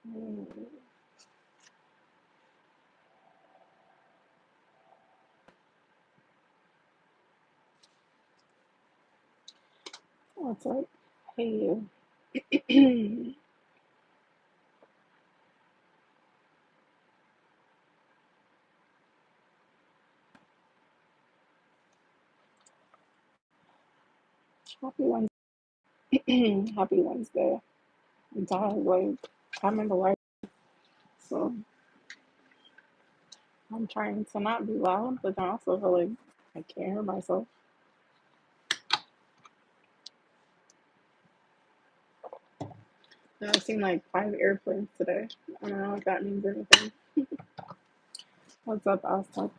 Mm, What's up? Hey, you. Happy Wednesday. Happy Wednesday. I'm tired. Like, I'm in the light, so I'm trying to not be loud, but then I also feel like I can't hear myself. And I've seen like 5 airplanes today. I don't know if that means anything. What's up, Asta?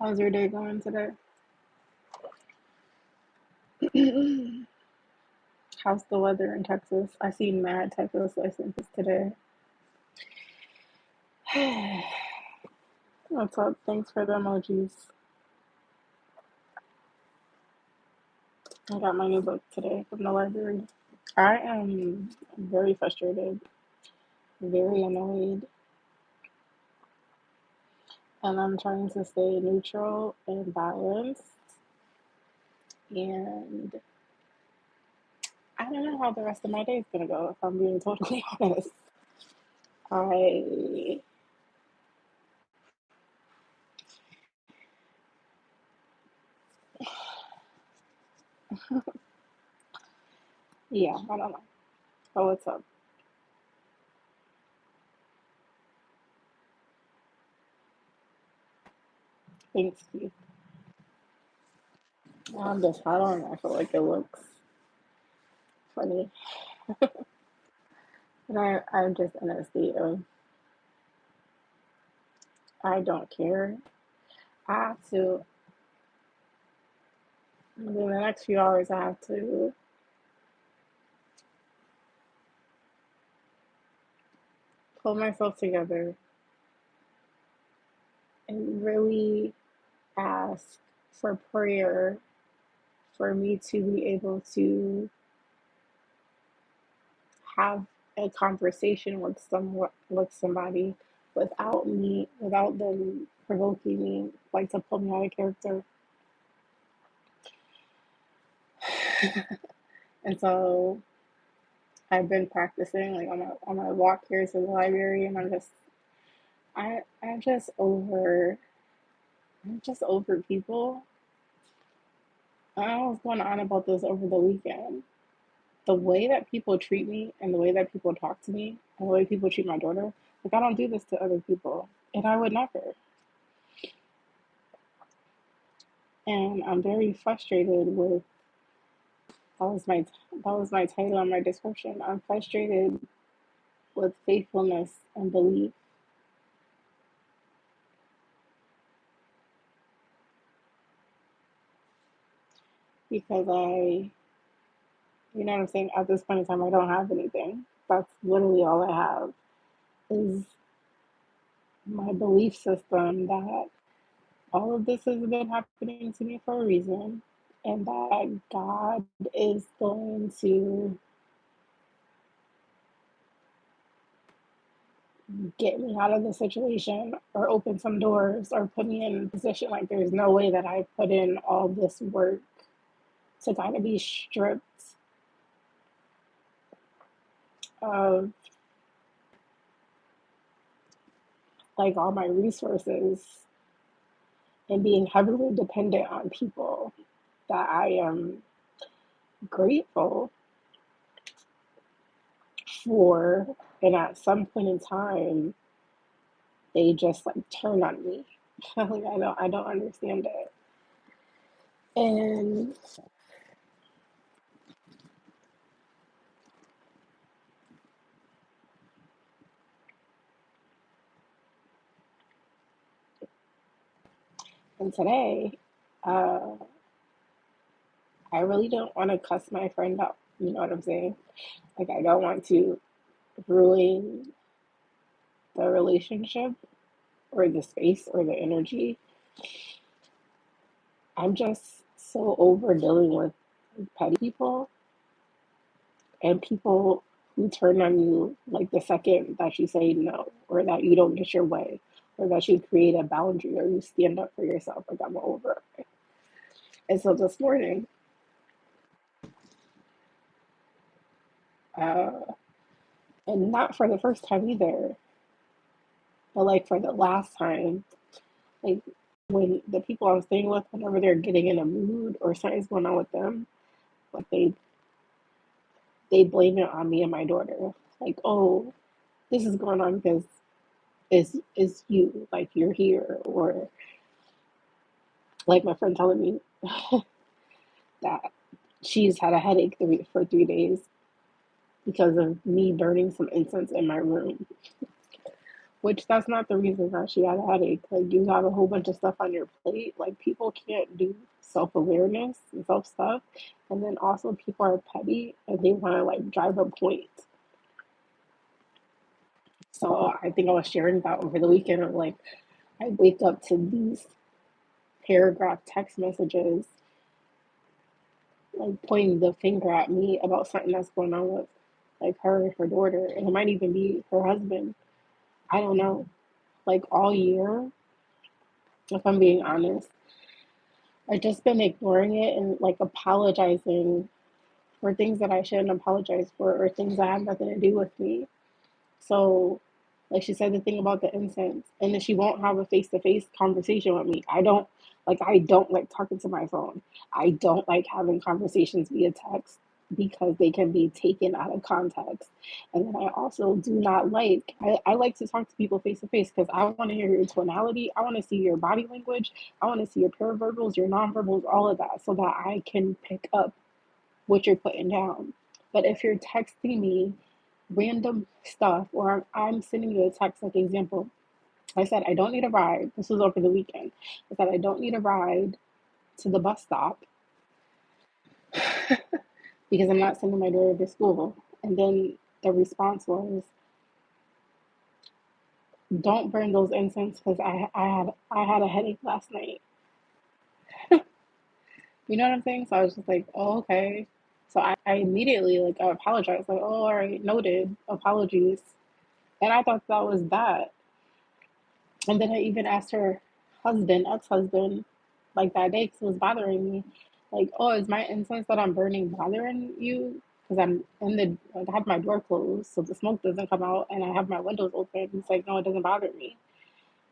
How's your day going today? How's the weather in Texas? I see mad Texas licenses today. What's up? Thanks for the emojis. I got my new book today from the library. I am very frustrated, very annoyed, and I'm trying to stay neutral and balanced. And I don't know how the rest of my day is gonna go, if I'm being totally honest. I, yeah, I don't know. Oh, what's up? Thanks, Keith. I'm just, I don't know. I feel like it looks funny. And I'm just in a state of, I don't care. I have to, in the next few hours, I have to pull myself together and really ask for prayer for me to be able to have a conversation with somebody without them provoking me, like to pull me out of character. And so I've been practicing like on my walk here to the library, and I I'm just over people. I was going on about this over the weekend. The way that people treat me and the way that people talk to me and the way people treat my daughter, like I don't do this to other people, and I would never. And I'm very frustrated with that was my that was my title on my description. I'm frustrated with faithfulness and belief because you know what I'm saying. At this point in time, I don't have anything. That's literally all I have is my belief system that all of this has been happening to me for a reason, and that God is going to get me out of the situation or open some doors or put me in a position. Like there's no way that I put in all this work to kind of be stripped of like all my resources and being heavily dependent on people that I am grateful for. And at some point in time, they just like turn on me. Like I don't understand it. And and today, uh, I really don't want to cuss my friend up. You know what I'm saying? Like I don't want to ruin the relationship or the space or the energy. I'm just so over dealing with petty people and people. who turn on you like the second that you say no, or that you don't get your way, or that you create a boundary or you stand up for yourself. Like, I'm over it. And so this morning, uh, and not for the first time either, but like for the last time, like when the people I'm staying with, whenever they're getting in a mood or something's going on with them, like they blame it on me and my daughter. Like, oh, this is going on because it's you, like you're here, or like my friend telling me that she's had a headache for 3 days because of me burning some incense in my room. Which that's not the reason that she had a headache. Like, you have a whole bunch of stuff on your plate. Like, people can't do self awareness and self stuff. And then also people are petty and they want to like drive a point. So I think I was sharing that over the weekend of like, I wake up to these paragraph text messages like pointing the finger at me about something that's going on with like her and her daughter, and it might even be her husband. I don't know. Like, all year, if I'm being honest, I've just been ignoring it and like apologizing for things that I shouldn't apologize for, or things that have nothing to do with me. So, like she said, the thing about the incense, and then she won't have a face to face conversation with me. I don't like talking to my phone. I don't like having conversations via text because they can be taken out of context. And then I also do not like, I like to talk to people face to face because I want to hear your tonality. I want to see your body language. I want to see your paraverbals, your nonverbals, all of that, so that I can pick up what you're putting down. But if you're texting me random stuff, or I'm sending you a text, like example, I said, I don't need a ride. This was over the weekend. I said, I don't need a ride to the bus stop because I'm not sending my daughter to school. And then the response was, don't burn those incense because I had a headache last night. You know what I'm saying? So I was just like, oh, okay. So I immediately like I apologized, like, oh, all right, noted, apologies. And I thought that was that. And then I even asked her husband, ex-husband, like that day, because it was bothering me. Like, oh, is my incense that I'm burning bothering you? Because I'm in the, like, I have my door closed so the smoke doesn't come out, and I have my windows open. He's like, no, it doesn't bother me.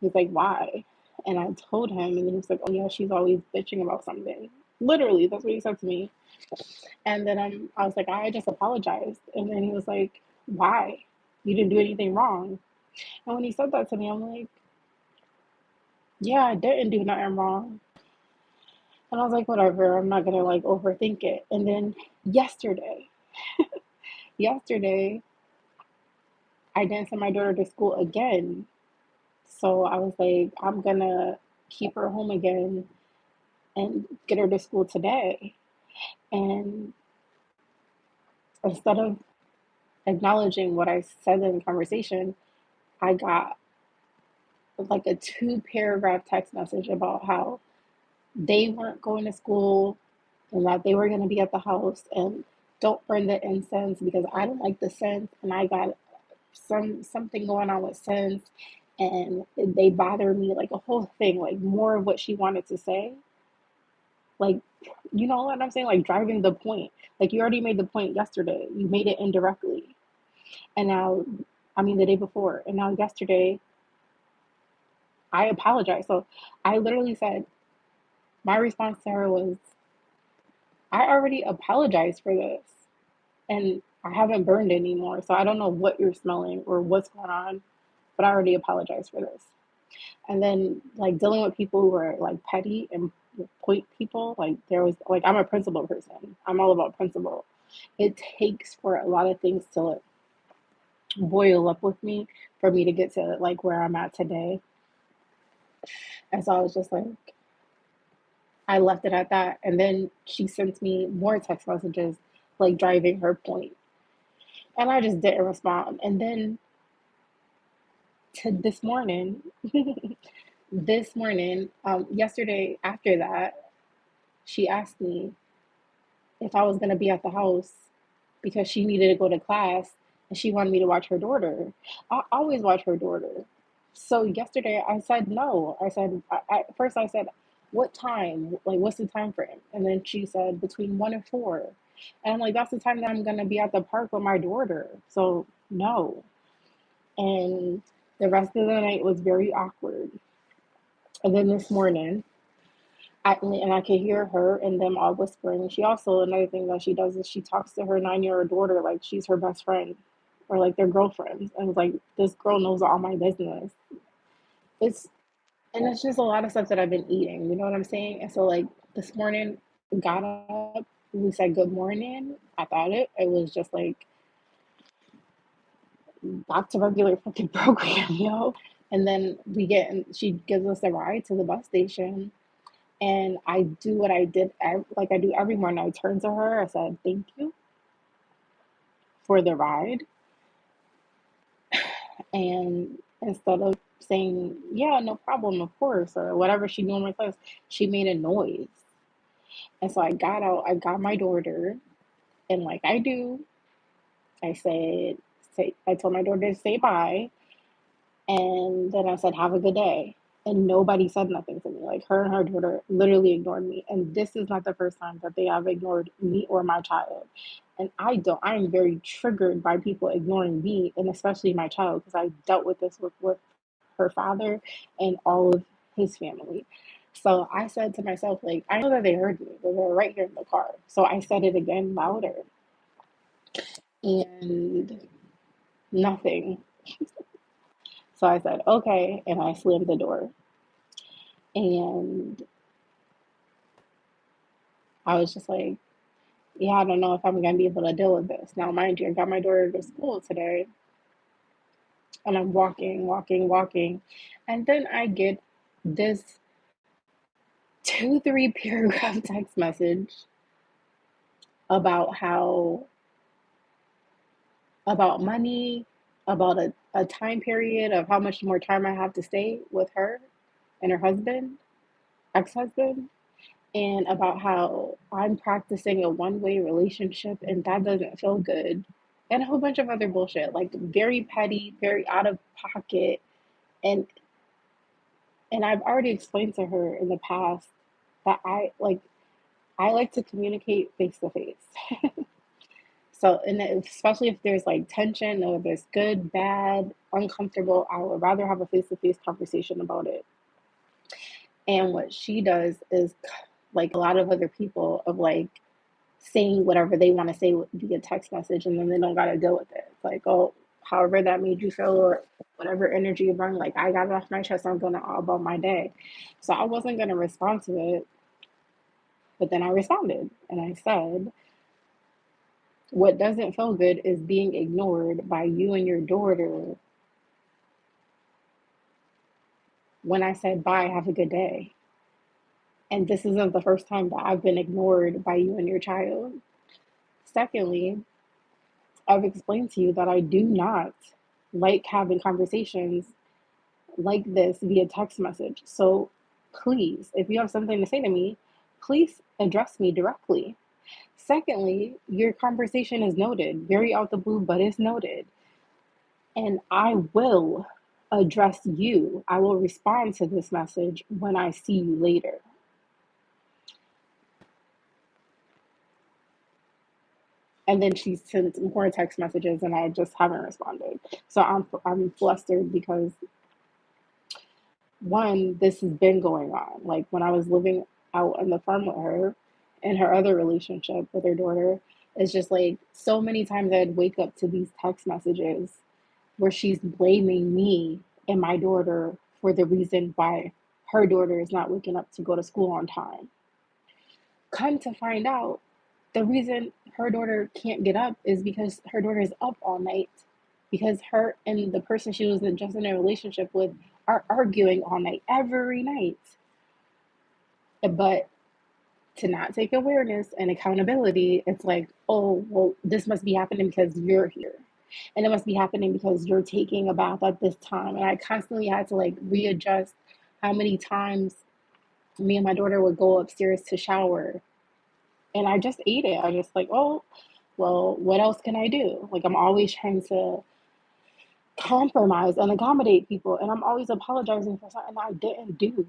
He's like, why? And I told him, and then he was like, oh yeah, she's always bitching about something. Literally, that's what he said to me. And then I was like, I just apologized. And then he was like, why? You didn't do anything wrong. And when he said that to me, I'm like, yeah, I didn't do nothing wrong. And I was like, whatever, I'm not gonna like overthink it. And then yesterday, yesterday, I didn't send my daughter to school again. So I was like, I'm gonna keep her home again and get her to school today. And instead of acknowledging what I said in the conversation, I got like a 2 paragraph text message about how they weren't going to school and that they were going to be at the house, and don't burn the incense because I don't like the scent, and I got something going on with scents, and they bother me, like a whole thing, like more of what she wanted to say, like, you know what I'm saying, like driving the point. Like, you already made the point yesterday, you made it indirectly, and now, I mean the day before, and now yesterday I apologize. So I literally said, my response to her was, I already apologized for this, and I haven't burned anymore. So I don't know what you're smelling or what's going on, but I already apologized for this. And then, like, dealing with people who are like petty and point people, like, there was like, I'm a principle person. I'm all about principle. It takes for a lot of things to boil up with me for me to get to like where I'm at today. And so I was just like, I left it at that. And then she sent me more text messages, like driving her point. And I just didn't respond. And then to this morning, yesterday after that, she asked me if I was going to be at the house because she needed to go to class and she wanted me to watch her daughter. I always watch her daughter. So yesterday I said no. I said, first I said, what time? Like, what's the time frame? And then she said, between 1 and 4. And I'm like, that's the time that I'm going to be at the park with my daughter. So, no. And the rest of the night was very awkward. And then this morning, I could hear her and them all whispering. She also, another thing that she does is she talks to her 9-year-old daughter like she's her best friend or like they're girlfriends. And it's like, this girl knows all my business. It's, and it's just a lot of stuff that I've been eating. You know what I'm saying? And so, like, this morning, got up, we said good morning. I thought it was just like back to regular fucking program, yo. And then she gives us a ride to the bus station. And I do what I did, like I do every morning. I turned to her, I said, thank you for the ride. And instead of saying, yeah, no problem, of course, or whatever she normally says, she made a noise. And so I got out, I got my daughter, and like I do, I said, I told my daughter to say bye. And then I said, have a good day. And nobody said nothing to me. Like her and her daughter literally ignored me. And this is not the first time that they have ignored me or my child. And I am very triggered by people ignoring me and especially my child because I dealt with this with her father and all of his family. So I said to myself, like, I know that they heard me, but they're right here in the car. So I said it again louder and nothing. So I said, okay. And I slammed the door. And I was just like, yeah, I don't know if I'm gonna be able to deal with this. Now, mind you, I got my daughter to school today, and I'm walking, walking, walking, and then I get this 2, 3 paragraph text message about how about money, about a time period of how much more time I have to stay with her and her husband, ex-husband, and about how I'm practicing a one-way relationship and that doesn't feel good. And a whole bunch of other bullshit, like very petty, very out of pocket. And I've already explained to her in the past that I like to communicate face to face. So, and especially if there's like tension or there's good, bad, uncomfortable, I would rather have a face to face conversation about it. And what she does is like a lot of other people of like saying whatever they want to say via text message and then they don't got to deal with it. It's like, oh, however that made you feel or whatever energy you bring, like I got it off my chest, I'm going to all about my day. So I wasn't going to respond to it, but then I responded and I said, what doesn't feel good is being ignored by you and your daughter when I said, bye, have a good day. And this isn't the first time that I've been ignored by you and your child. Secondly, I've explained to you that I do not like having conversations like this via text message. So please, if you have something to say to me, please address me directly. Secondly, your conversation is noted, very out the blue, but it's noted. And I will address you. I will respond to this message when I see you later. And then she sent more text messages and I just haven't responded. So I'm flustered because one, this has been going on. Like when I was living out on the farm with her and her other relationship with her daughter, it's just like so many times I'd wake up to these text messages where she's blaming me and my daughter for the reason why her daughter is not waking up to go to school on time. Come to find out, the reason her daughter can't get up is because her daughter is up all night because her and the person she was just in a relationship with are arguing all night every night. But to not take awareness and accountability, it's like, oh, well, this must be happening because you're here. And it must be happening because you're taking a bath at this time. And I constantly had to like readjust how many times me and my daughter would go upstairs to shower. And I just ate it. I just like, oh, Well, what else can I do? Like, I'm always trying to compromise and accommodate people, and I'm always apologizing for something I didn't do.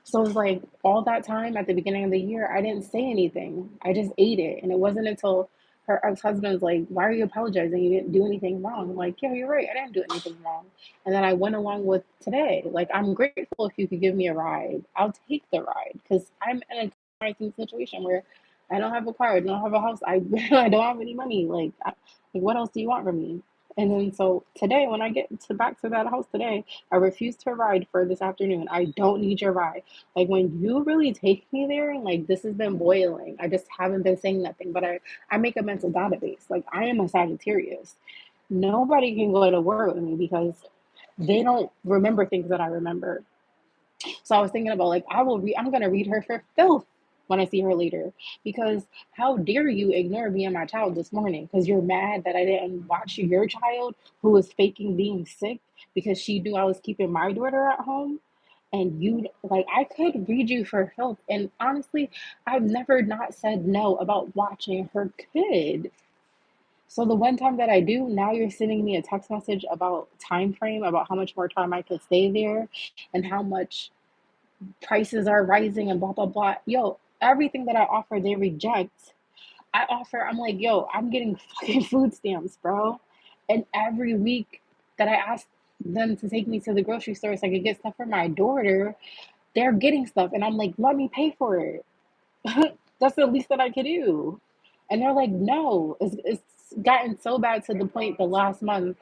So it's like all that time at the beginning of the year, I didn't say anything. I just ate it. And it wasn't until her ex husband was like, "Why are you apologizing? You didn't do anything wrong." I'm like, "Yeah, you're right. I didn't do anything wrong." And then I went along with today. Like, I'm grateful if you could give me a ride. I'll take the ride because I'm in a crisis situation where I don't have a car, I don't have a house, I don't have any money. Like, what else do you want from me? And then so today, when I get to back to that house today, I refuse to ride for this afternoon. I don't need your ride. Like when you really take me there, like this has been boiling. I just haven't been saying nothing, but I make a mental database. Like I am a Sagittarius. Nobody can go to war with me because they don't remember things that I remember. So I was thinking about like I'm gonna read her for filth when I see her later because how dare you ignore me and my child this morning because you're mad that I didn't watch your child who was faking being sick because she knew I was keeping my daughter at home and you like I could read you for help and honestly I've never not said no about watching her kid. So the one time that I do, now you're sending me a text message about time frame, about how much more time I could stay there and how much prices are rising and blah blah blah. Yo, everything that I offer they reject. I'm like, yo, I'm getting fucking food stamps, bro. And every week that I ask them to take me to the grocery store so I could get stuff for my daughter, they're getting stuff and I'm like, let me pay for it. That's the least that I could do. And they're like, no, it's gotten so bad to the point the last month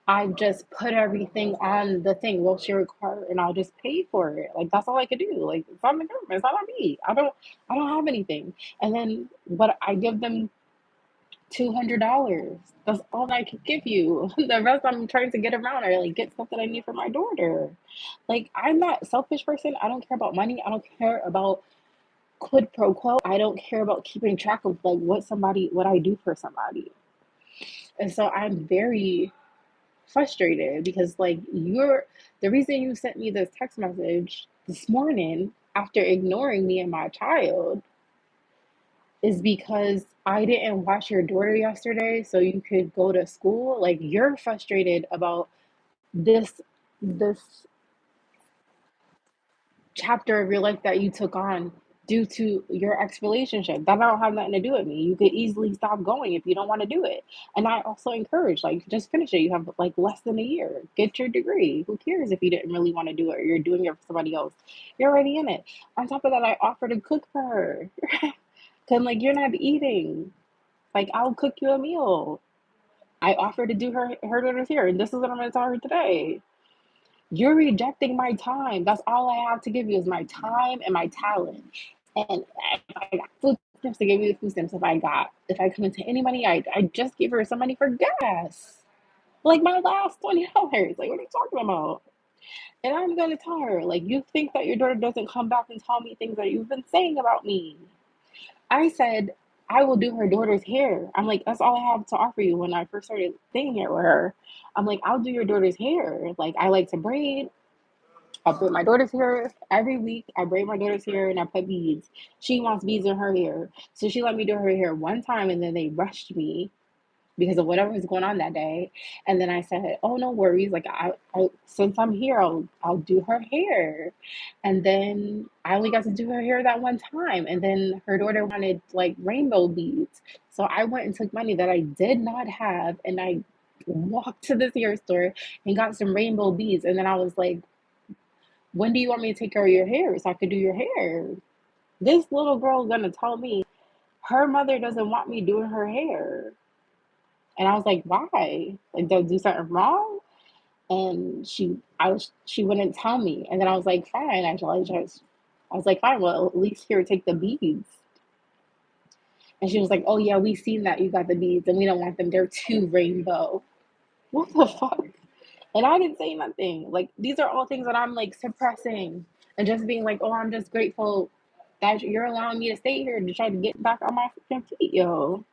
I've just put everything on the thing. We'll share a cart and I'll just pay for it. Like that's all I could do. Like it's on the government. It's not on me. I don't have anything. And then but I give them $200. That's all I can give you. The rest I'm trying to get around or like get stuff that I need for my daughter. Like I'm not a selfish person. I don't care about money. I don't care about quid pro quo. I don't care about keeping track of like what I do for somebody. And so I'm very frustrated because like you're the reason you sent me this text message this morning after ignoring me and my child is because I didn't watch your daughter yesterday so you could go to school. Like you're frustrated about this chapter of your life that you took on due to your ex relationship. That don't have nothing to do with me. You could easily stop going if you don't want to do it. And I also encourage, like, just finish it. You have like less than a year. Get your degree. Who cares if you didn't really want to do it or you're doing it for somebody else? You're already in it. On top of that, I offer to cook for her. Cause like you're not eating. Like I'll cook you a meal. I offer to do her daughter's hair, and this is what I'm gonna tell her today. You're rejecting my time. That's all I have to give you is my time and my talent. And if I got food stamps to give you the food stamps, if I come into any money, I just give her some money for gas. Like my last $20. Like what are you talking about? And I'm gonna tell her, like, you think that your daughter doesn't come back and tell me things that you've been saying about me. I said I will do her daughter's hair. I'm like, that's all I have to offer you when I first started staying here with her. I'm like, I'll do your daughter's hair. Like I like to braid. I braid my daughter's hair every week. I braid my daughter's hair and I put beads. She wants beads in her hair. So she let me do her hair one time and then they rushed me because of whatever was going on that day. And then I said, "Oh, no worries. Like I since I'm here, I'll do her hair." And then I only got to do her hair that one time. And then her daughter wanted like rainbow beads. So I went and took money that I did not have and I walked to this hair store and got some rainbow beads. And then I was like, when do you want me to take care of your hair so I could do your hair? This little girl is gonna tell me her mother doesn't want me doing her hair. And I was like, why? Like, did I do something wrong? And she wouldn't tell me. And then I was like, fine, I was like, fine, well, at least here, take the beads. And she was like, oh yeah, we seen that you got the beads and we don't want them. They're too rainbow. What the fuck? And I didn't say nothing. Like these are all things that I'm like suppressing and just being like, oh, I'm just grateful that you're allowing me to stay here to try to get back on my freaking feet, yo.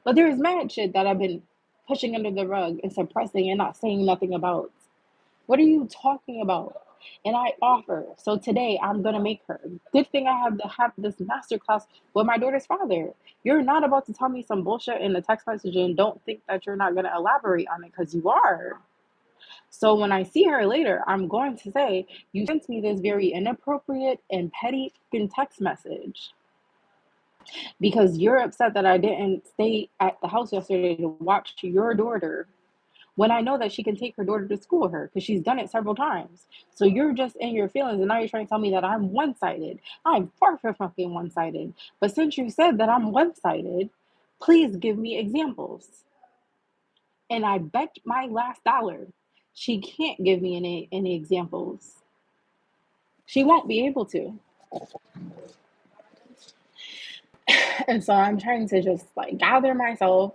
But there's mad shit that I've been pushing under the rug and suppressing and not saying nothing about. What are you talking about? and I offer. So today I'm gonna make her. Good thing I have to have this master class with my daughter's father. You're not about to tell me some bullshit in a text message and don't think that you're not gonna elaborate on it because you are. So when I see her later, I'm going to say, you sent me this very inappropriate and petty fucking text message because you're upset that I didn't stay at the house yesterday to watch your daughter when I know that she can take her daughter to school with her because she's done it several times. So you're just in your feelings and now you're trying to tell me that I'm one sided. I'm far from fucking one sided. But since you said that I'm one sided, please give me examples. And I bet my last dollar she can't give me any examples. She won't be able to. And so I'm trying to just like gather myself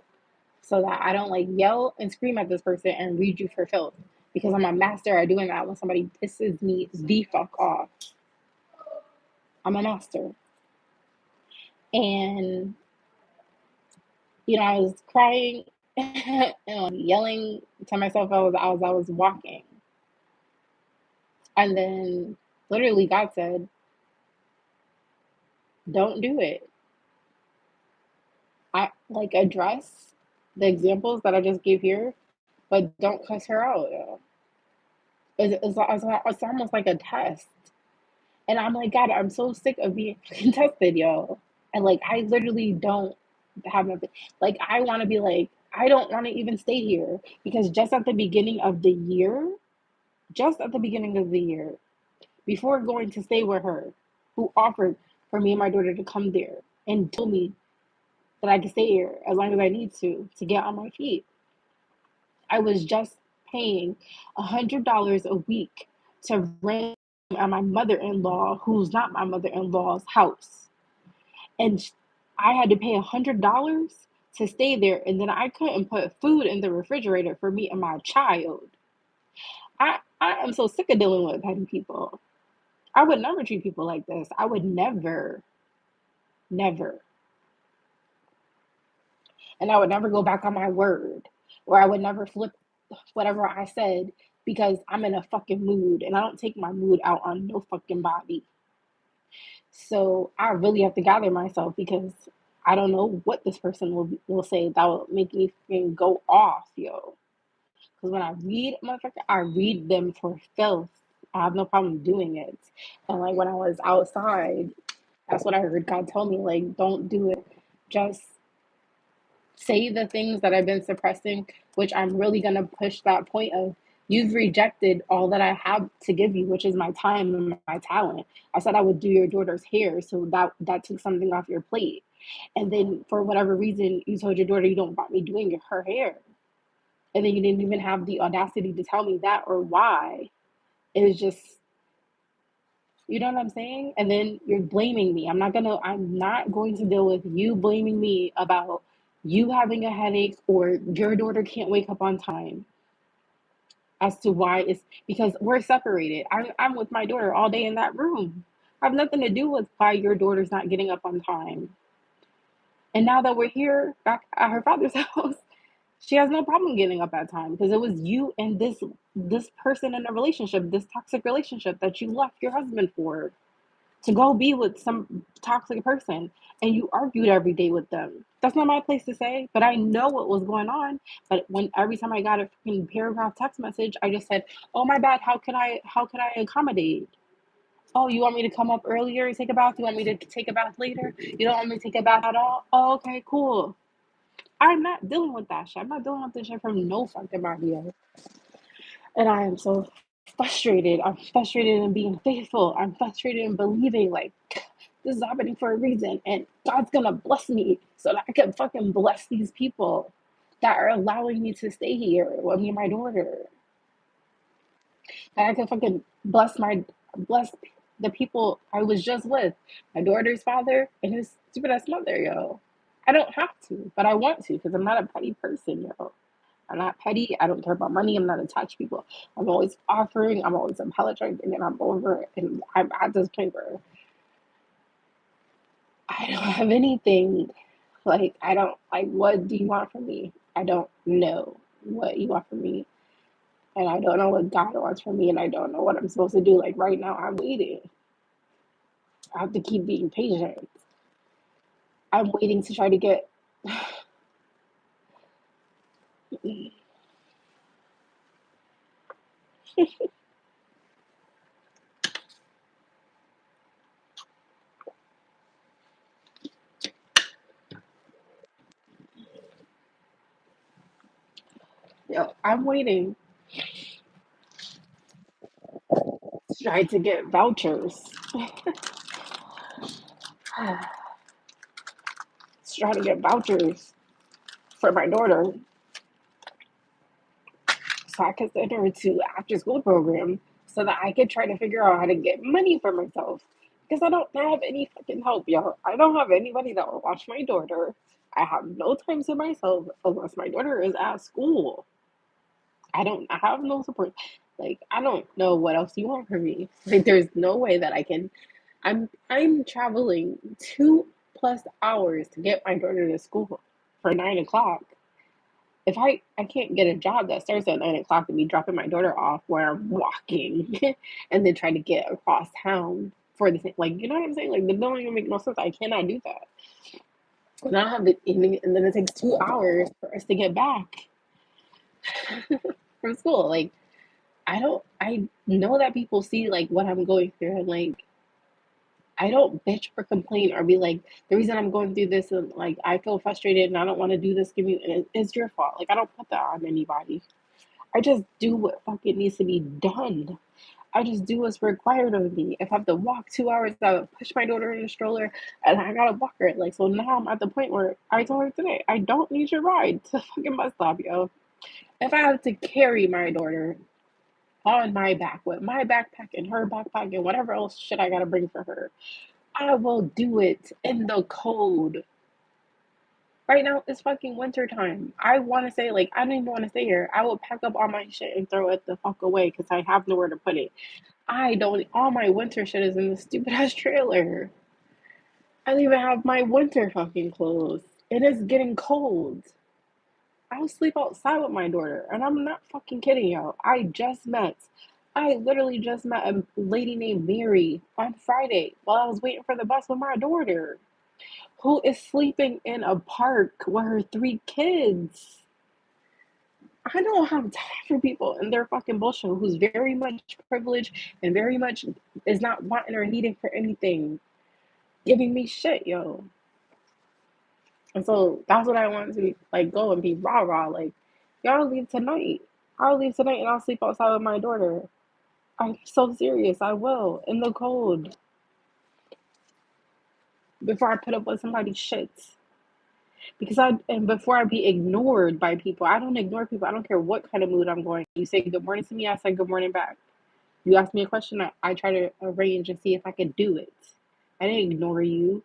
so that I don't like yell and scream at this person and read you for filth because I'm a master at doing that when somebody pisses me the fuck off. I'm a master. And, I was crying and yelling to myself as I was walking. And then literally God said, don't do it. I like address the examples that I just gave here, but don't cuss her out. Yo. It's almost like a test. And I'm like, God, I'm so sick of being tested, yo. And like, I literally don't have nothing. Like, I want to be like, I don't want to even stay here because just at the beginning of the year, before going to stay with her, who offered for me and my daughter to come there and told me that I could stay here as long as I need to get on my feet. I was just paying $100 a week to rent at my mother-in-law, who's not my mother-in-law's house. And I had to pay $100 to stay there, and then I couldn't put food in the refrigerator for me and my child. I am so sick of dealing with petty people. I would never treat people like this. I would never, never. And I would never go back on my word, or I would never flip whatever I said because I'm in a fucking mood and I don't take my mood out on no fucking body. So I really have to gather myself because I don't know what this person will say that will make me go off, yo. Because when I read motherfucker, I read them for filth. I have no problem doing it. And like when I was outside, that's what I heard God tell me, like, don't do it. Just say the things that I've been suppressing, which I'm really gonna push that point of you've rejected all that I have to give you, which is my time and my talent. I said I would do your daughter's hair, so that took something off your plate. And then for whatever reason, you told your daughter you don't want me doing her hair. And then you didn't even have the audacity to tell me that or why. It was just, you know what I'm saying? And then you're blaming me. I'm not going to deal with you blaming me about you having a headache or your daughter can't wake up on time as to why it's because we're separated. I'm with my daughter all day in that room. I have nothing to do with why your daughter's not getting up on time. And now that we're here back at her father's house, she has no problem getting up at time because it was you and this person in a relationship, this toxic relationship that you left your husband for to go be with some toxic person and you argued every day with them. That's not my place to say, but I know what was going on. But when every time I got a freaking paragraph text message, I just said, "Oh my bad, how could I accommodate? Oh, you want me to come up earlier and take a bath? You want me to take a bath later? You don't want me to take a bath at all? Oh, okay, cool." I'm not dealing with that shit. I'm not dealing with this shit from no fucking body else. And I am so frustrated. I'm frustrated in being faithful. I'm frustrated in believing like this is happening for a reason and God's gonna bless me so that I can fucking bless these people that are allowing me to stay here with me and my daughter. And I can fucking bless the people I was just with. My daughter's father and his stupid ass mother, yo. I don't have to, but I want to because I'm not a petty person, yo. I'm not petty. I don't care about money. I'm not attached to people. I'm always offering. I'm always apologizing, and I'm over. And I'm at this point where I don't have anything. Like I don't like. What do you want from me? I don't know what you want from me. And I don't know what God wants from me, and I don't know what I'm supposed to do. Like right now, I'm waiting. I have to keep being patient. I'm waiting to try to get. I'm waiting to try to get vouchers. To try to get vouchers for my daughter, so I could send her to after school program, so that I could try to figure out how to get money for myself. Because I don't have any fucking help, y'all. I don't have anybody that will watch my daughter. I have no time to myself unless my daughter is at school. I have no support. Like, I don't know what else you want from me. Like, there's no way that I can. I'm traveling 2+ hours to get my daughter to school for 9 o'clock. If I can't get a job that starts at 9 o'clock and be dropping my daughter off where I'm walking and then trying to get across town for the thing, like, you know what I'm saying? Like, that don't even make no sense. I cannot do that. And I don't have the and then it takes 2 hours for us to get back from school. Like, I know that people see like what I'm going through, and like I don't bitch or complain or be like, the reason I'm going through this and like I feel frustrated and I don't want to do this commute and it's your fault. Like, I don't put that on anybody. I just do what fucking needs to be done. I just do what's required of me. If I have to walk 2 hours, I would push my daughter in the stroller and I gotta walk her. Like, so now I'm at the point where I told her today, I don't need your ride to fucking bus stop, yo. If I have to carry my daughter on my back with my backpack and her backpack and whatever else shit I gotta bring for her, I will do it in the cold. Right now it's fucking winter time. I want to say, like, I don't even want to stay here. I will pack up all my shit and throw it the fuck away because I have nowhere to put it. I don't. All my winter shit is in the stupid ass trailer. I don't even have my winter fucking clothes. It is getting cold. I'll sleep outside with my daughter, and I'm not fucking kidding y'all. I literally just met a lady named Mary on Friday while I was waiting for the bus with my daughter, who is sleeping in a park with her 3 kids. I don't have time for people and their fucking bullshit who's very much privileged and very much is not wanting or needing for anything, giving me shit, yo. And so that's what I want to be like, go and be rah rah. Like, y'all leave tonight. I'll leave tonight and I'll sleep outside with my daughter. I'm so serious. I will in the cold before I put up with somebody's shit. Because before I be ignored by people, I don't ignore people. I don't care what kind of mood I'm going. You say good morning to me, I say good morning back. You ask me a question, I try to arrange and see if I can do it. I didn't ignore you,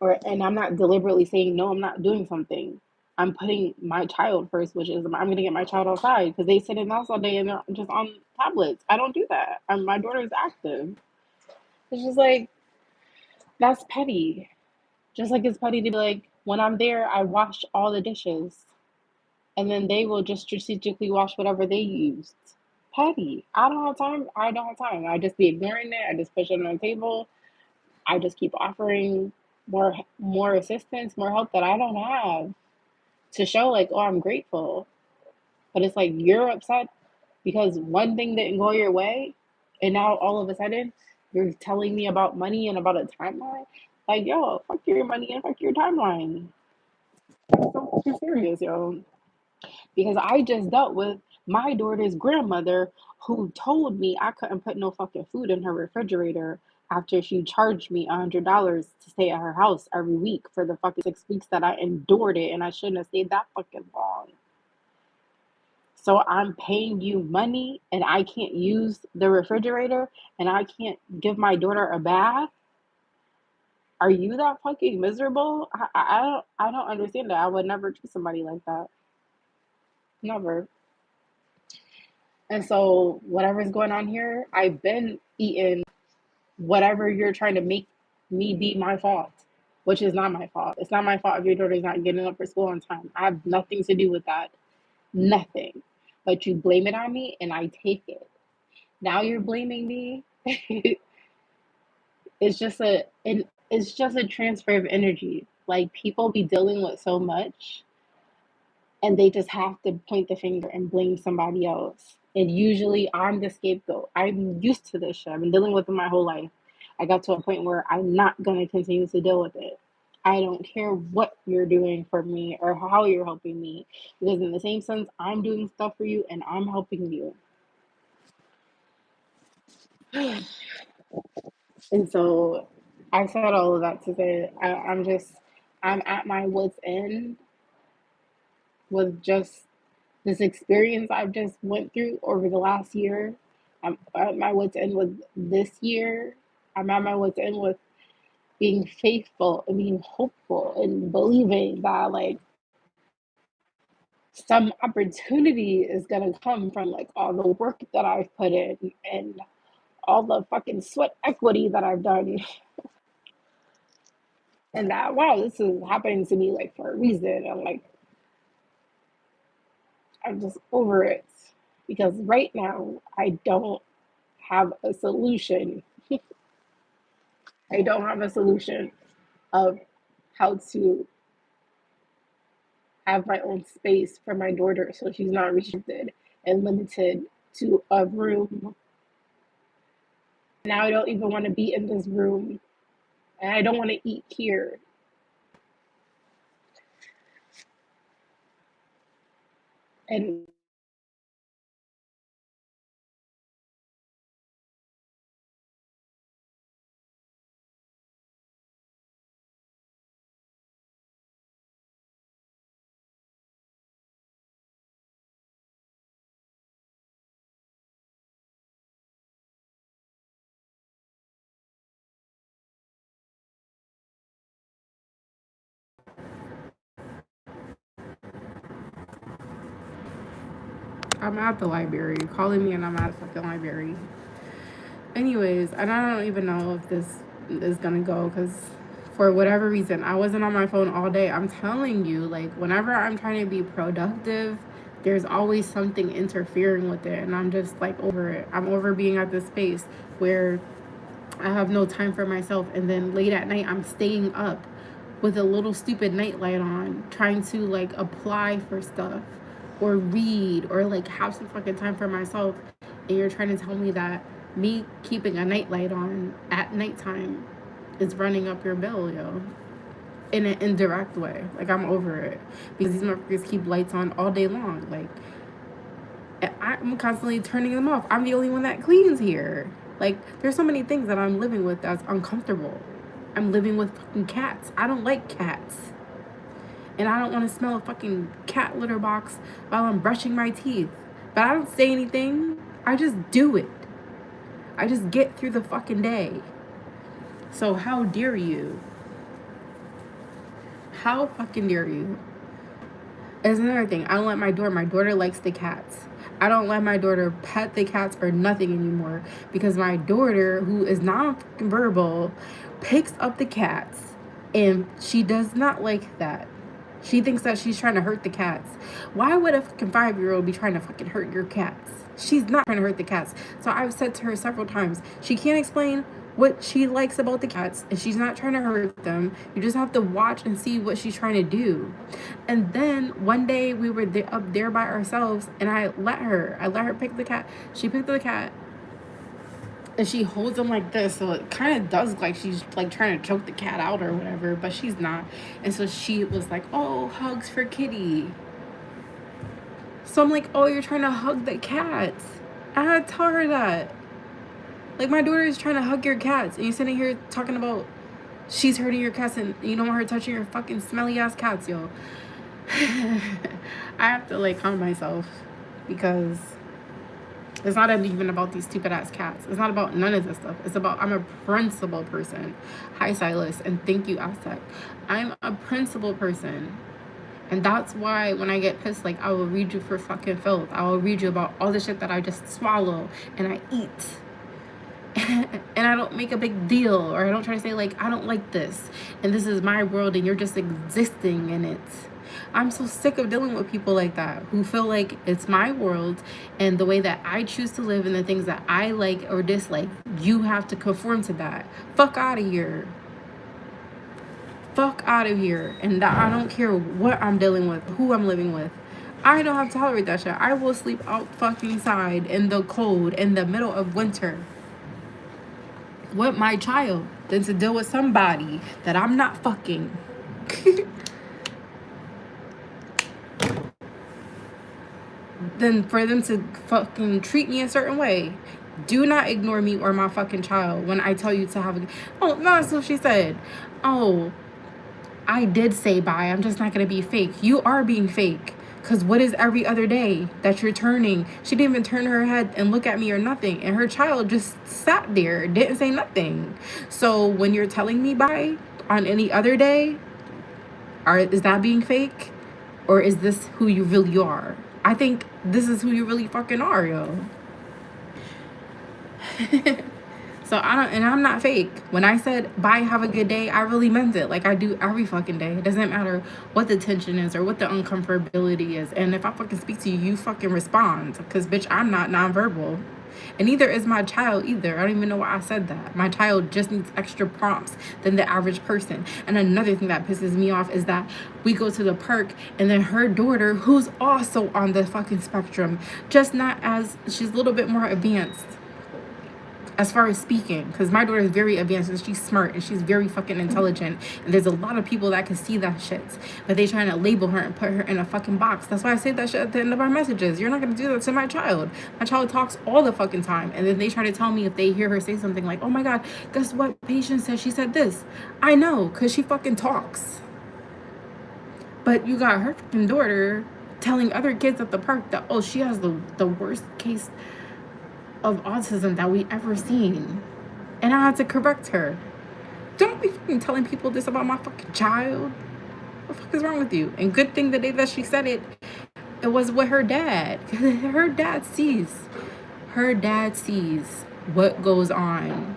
and I'm not deliberately saying no. I'm not doing something. I'm putting my child first, which is I'm gonna get my child outside because they sit in the house all day and they're just on tablets. I don't do that. My daughter is active. It's just like that's petty. Just like it's petty to be like when I'm there, I wash all the dishes, and then they will just strategically wash whatever they used. Petty. I don't have time. I don't have time. I just be ignoring it. I just push it on the table. I just keep offering more assistance, more help that I don't have to show like, oh, I'm grateful. But it's like you're upset because one thing didn't go your way, and now all of a sudden you're telling me about money and about a timeline. Like, yo, fuck your money and fuck your timeline. I'm so fucking serious, yo. Because I just dealt with my daughter's grandmother who told me I couldn't put no fucking food in her refrigerator after she charged me $100 to stay at her house every week for the fucking 6 weeks that I endured it, and I shouldn't have stayed that fucking long. So I'm paying you money and I can't use the refrigerator and I can't give my daughter a bath. Are you that fucking miserable? I don't understand that. I would never treat somebody like that. Never. And so whatever's going on here, I've been eating whatever you're trying to make me be my fault, which is not my fault. It's not my fault if your daughter's not getting up for school on time. I have nothing to do with that. Nothing. but you blame it on me and I take it. Now you're blaming me. it's just it's just a transfer of energy. Like people be dealing with so much and they just have to point the finger and blame somebody else. And usually I'm the scapegoat. I'm used to this shit. I've been dealing with it my whole life. I got to a point where I'm not going to continue to deal with it. I don't care what you're doing for me or how you're helping me. Because, in the same sense, I'm doing stuff for you and I'm helping you. And so I said all of that to say I'm at my wits' end with just this experience I've just went through over the last year. I'm at my wits' end with this year. I'm at my wits' end with being faithful and being hopeful and believing that like some opportunity is gonna come from like all the work that I've put in and all the fucking sweat equity that I've done. And that wow, this is happening to me like for a reason. I'm like, I'm just over it. Because right now I don't have a solution. I don't have a solution of how to have my own space for my daughter so she's not restricted and limited to a room. Now I don't even want to be in this room and I don't want to eat here. And I'm at the library. You're calling me and I'm at the fucking library. Anyways, and I don't even know if this is gonna go because for whatever reason, I wasn't on my phone all day. I'm telling you, like, whenever I'm trying to be productive, there's always something interfering with it. And I'm just like over it. I'm over being at this space where I have no time for myself. And then late at night, I'm staying up with a little stupid nightlight on, trying to like apply for stuff or read or like have some fucking time for myself. And you're trying to tell me that me keeping a nightlight on at nighttime is running up your bill, yo. In an indirect way. Like, I'm over it. Because these motherfuckers keep lights on all day long. Like, I'm constantly turning them off. I'm the only one that cleans here. Like, there's so many things that I'm living with that's uncomfortable. I'm living with fucking cats. I don't like cats. And I don't want to smell a fucking cat litter box while I'm brushing my teeth. But I don't say anything. I just do it. I just get through the fucking day. So how dare you? How fucking dare you? There's another thing. I don't let my daughter likes the cats. I don't let my daughter pet the cats or nothing anymore because my daughter, who is non-verbal, picks up the cats and she does not like that. She thinks that she's trying to hurt the cats. Why would a fucking 5-year-old be trying to fucking hurt your cats? She's not trying to hurt the cats. So I've said to her several times, she can't explain what she likes about the cats and she's not trying to hurt them. You just have to watch and see what she's trying to do. And then one day we were up there by ourselves and I let her pick the cat. She picked the cat and she holds him like this, so it kind of does like she's like trying to choke the cat out or whatever, but she's not. And so she was like, oh, hugs for kitty. So I'm like, oh, you're trying to hug the cats. I had to tell her that. Like, my daughter is trying to hug your cats and you're sitting here talking about she's hurting your cats and you don't want her touching your fucking smelly ass cats, yo. I have to like calm myself because it's not even about these stupid ass cats. It's not about none of this stuff. It's about I'm a principled person. Hi, Silas, and thank you, Aztec. I'm a principled person. And that's why when I get pissed, like, I will read you for fucking filth. I will read you about all the shit that I just swallow and I eat. And I don't make a big deal, or I don't try to say like I don't like this and this is my world and you're just existing in it. I'm so sick of dealing with people like that who feel like it's my world and the way that I choose to live and the things that I like or dislike, you have to conform to that. Fuck out of here. Fuck out of here. And I don't care what I'm dealing with, who I'm living with. I don't have to tolerate that shit. I will sleep out fucking side in the cold in the middle of winter with my child than to deal with somebody that I'm not fucking. Then for them to fucking treat me a certain way. Do not ignore me or my fucking child when I tell you to have a... Oh, no, that's what she said. Oh, I did say bye. I'm just not going to be fake. You are being fake. Because what is every other day that you're turning? She didn't even turn her head and look at me or nothing. And her child just sat there, didn't say nothing. So when you're telling me bye on any other day, is that being fake? Or is this who you really are? I think this is who you really fucking are, yo. So I'm not fake. When I said bye, have a good day, I really meant it. Like I do every fucking day. It doesn't matter what the tension is or what the uncomfortability is. And if I fucking speak to you, you fucking respond. Because bitch, I'm not nonverbal. And neither is my child either. I don't even know why I said that. My child just needs extra prompts than the average person. And another thing that pisses me off is that we go to the park and then her daughter, who's also on the fucking spectrum, just not as, she's a little bit more advanced as far as speaking, because my daughter is very advanced and she's smart and she's very fucking intelligent, and there's a lot of people that can see that shit, but they trying to label her and put her in a fucking box. That's why I say that shit at the end of our messages. You're not gonna do that to my child. My child talks all the fucking time, and then they try to tell me if they hear her say something like, oh my god, guess what patient said she said this. I know, because she fucking talks. But you got her fucking daughter telling other kids at the park that, oh, she has the worst case of autism that we ever seen. And I had to correct her. Don't be fucking telling people this about my fucking child. What the fuck is wrong with you? And good thing the day that she said it, it was with her dad. Her dad sees what goes on.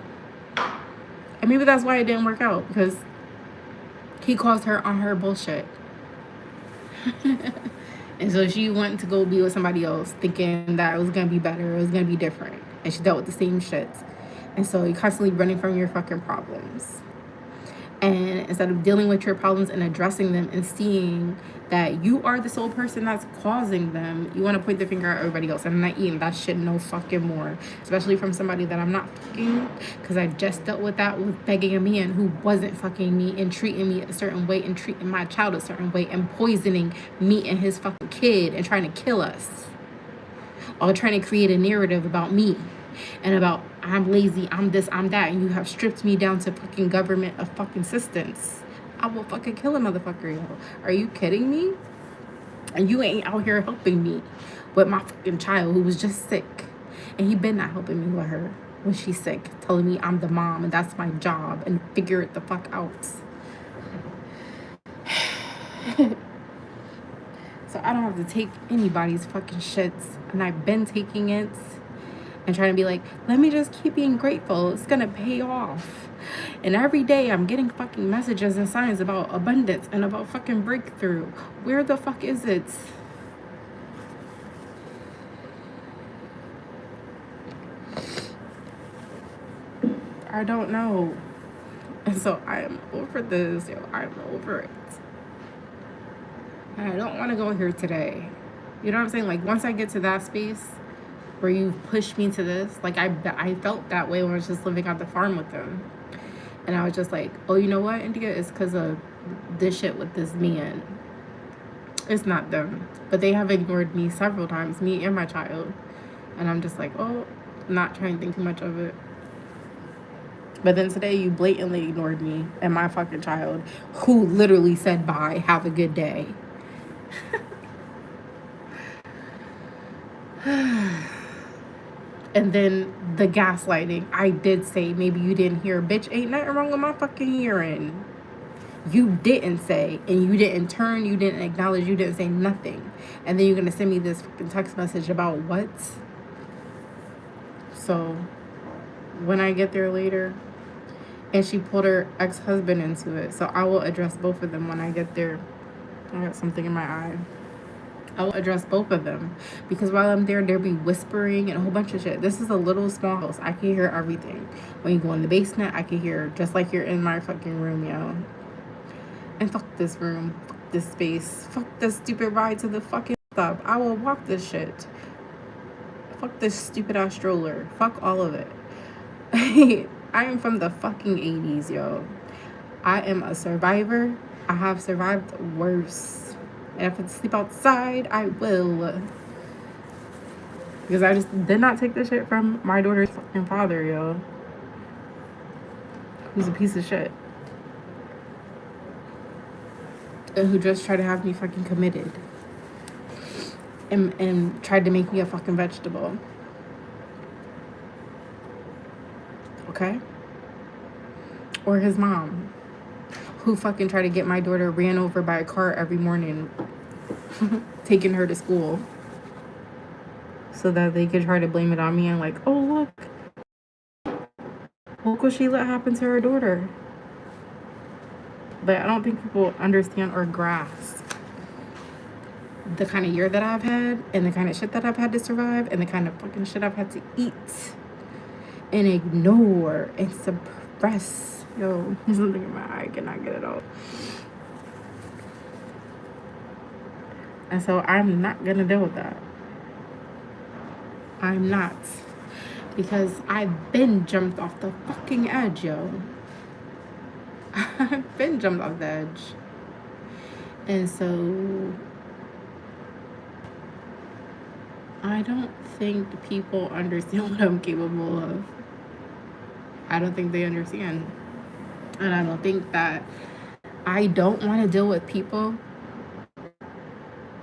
And maybe that's why it didn't work out, because he caused her on her bullshit. And so she went to go be with somebody else thinking that it was going to be better, it was going to be different. And she dealt with the same shit. And so you're constantly running from your fucking problems. And instead of dealing with your problems and addressing them and seeing that you are the sole person that's causing them, you want to point the finger at everybody else. And I'm not eating that shit no fucking more. Especially from somebody that I'm not fucking. Because I just dealt with that with begging a man who wasn't fucking me and treating me a certain way and treating my child a certain way and poisoning me and his fucking kid and trying to kill us. All trying to create a narrative about me and about I'm lazy, I'm this, I'm that, and you have stripped me down to fucking government of fucking assistance. I will fucking kill a motherfucker, yo. Are you kidding me? And you ain't out here helping me with my fucking child who was just sick. And he been not helping me with her when she's sick, telling me I'm the mom and that's my job and figure it the fuck out. So I don't have to take anybody's fucking shits, and I've been taking it and trying to be like, let me just keep being grateful. It's gonna pay off. And every day I'm getting fucking messages and signs about abundance and about fucking breakthrough. Where the fuck is it? I don't know. And so I am over this, yo. I'm over it. And I don't want to go here today. You know what I'm saying? Like, once I get to that space where you pushed me to this, like I felt that way when I was just living on the farm with them. And I was just like, oh, you know what, India? It's because of this shit with this man. It's not them. But they have ignored me several times, me and my child. And I'm just like, oh, not trying to think too much of it. But then today you blatantly ignored me and my fucking child, who literally said bye, have a good day. And then the gaslighting. I did say, maybe you didn't hear. Bitch, ain't nothing wrong with my fucking hearing. You didn't say, and you didn't turn, you didn't acknowledge, you didn't say nothing. And then you're going to send me this fucking text message about what? So, when I get there later. And she pulled her ex-husband into it. So I will address both of them when I get there. I got something in my eye. I will address both of them. Because while I'm there, they'll be whispering and a whole bunch of shit. This is a little small house. I can hear everything. When you go in the basement, I can hear just like you're in my fucking room, yo. And fuck this room. Fuck this space. Fuck this stupid ride to the fucking stop. I will walk this shit. Fuck this stupid ass stroller. Fuck all of it. I am from the fucking 80s, yo. I am a survivor. I have survived worse. And if I have to sleep outside, I will. Because I just did not take the shit from my daughter's fucking father, yo. Who's a piece of shit. And who just tried to have me fucking committed. And tried to make me a fucking vegetable. Okay? Or his mom, who fucking tried to get my daughter ran over by a car every morning, taking her to school, so that they could try to blame it on me and like, oh look what she let happen to her daughter. But I don't think people understand or grasp the kind of year that I've had and the kind of shit that I've had to survive and the kind of fucking shit I've had to eat and ignore and suppress. Yo, there's something in my eye. I cannot get it out. And so I'm not gonna deal with that. I'm not. Because I've been jumped off the fucking edge, yo. I've been jumped off the edge. And so I don't think people understand what I'm capable of. I don't think they understand. And I don't think that I don't want to deal with people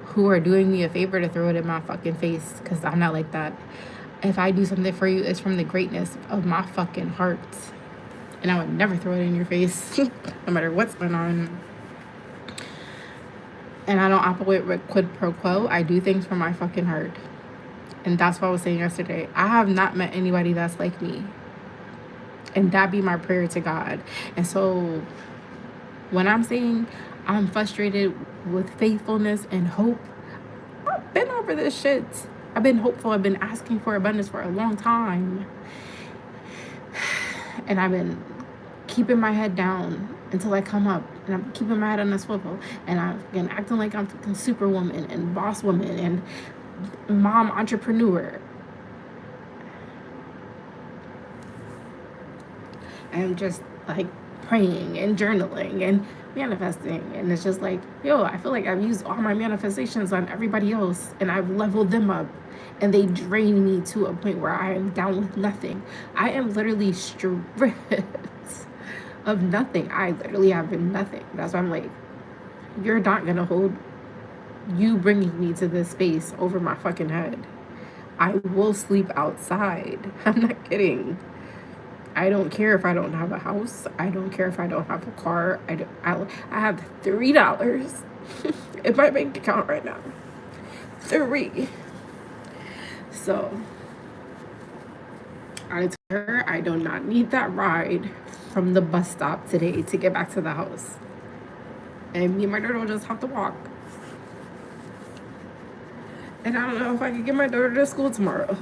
who are doing me a favor to throw it in my fucking face, because I'm not like that. If I do something for you, it's from the greatness of my fucking heart. And I would never throw it in your face, no matter what's going on. And I don't operate with quid pro quo. I do things from my fucking heart. And that's what I was saying yesterday. I have not met anybody that's like me. And that be my prayer to God. And so when I'm saying I'm frustrated with faithfulness and hope, I've been over this shit. I've been hopeful. I've been asking for abundance for a long time. And I've been keeping my head down until I come up. And I'm keeping my head on a swivel. And I've been acting like I'm fucking superwoman and boss woman and mom entrepreneur. I'm just like praying and journaling and manifesting, and it's just like, yo, I feel like I've used all my manifestations on everybody else and I've leveled them up and they drain me to a point where I am down with nothing. I am literally stripped of nothing. I literally have nothing. That's why I'm like, you're not gonna hold you bringing me to this space over my fucking head. I will sleep outside. I'm not kidding. I don't care if I don't have a house. I don't care if I don't have a car. I have $3 in my bank account right now. 3. So I told her I do not need that ride from the bus stop today to get back to the house. And me and my daughter will just have to walk. And I don't know if I can get my daughter to school tomorrow.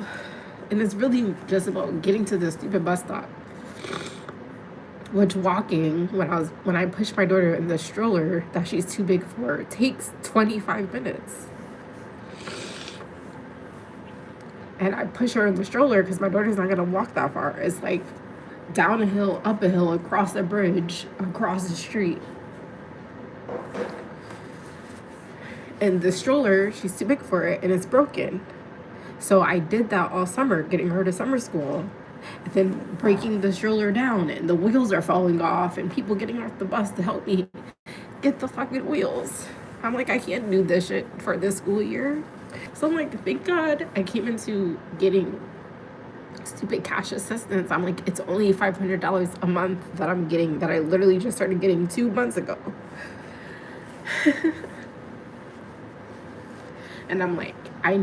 And it's really just about getting to this stupid bus stop. Which walking, when I push my daughter in the stroller that she's too big for, takes 25 minutes. And I push her in the stroller because my daughter's not gonna walk that far. It's like down a hill, up a hill, across a bridge, across the street. And the stroller, she's too big for it, and it's broken. So I did that all summer, getting her to summer school. And then breaking the stroller down, and the wheels are falling off, and people getting off the bus to help me get the fucking wheels. I'm like, I can't do this shit for this school year. So I'm like, thank God I came into getting stupid cash assistance. I'm like, it's only $500 a month that I'm getting, that I literally just started getting 2 months ago. And I'm like, I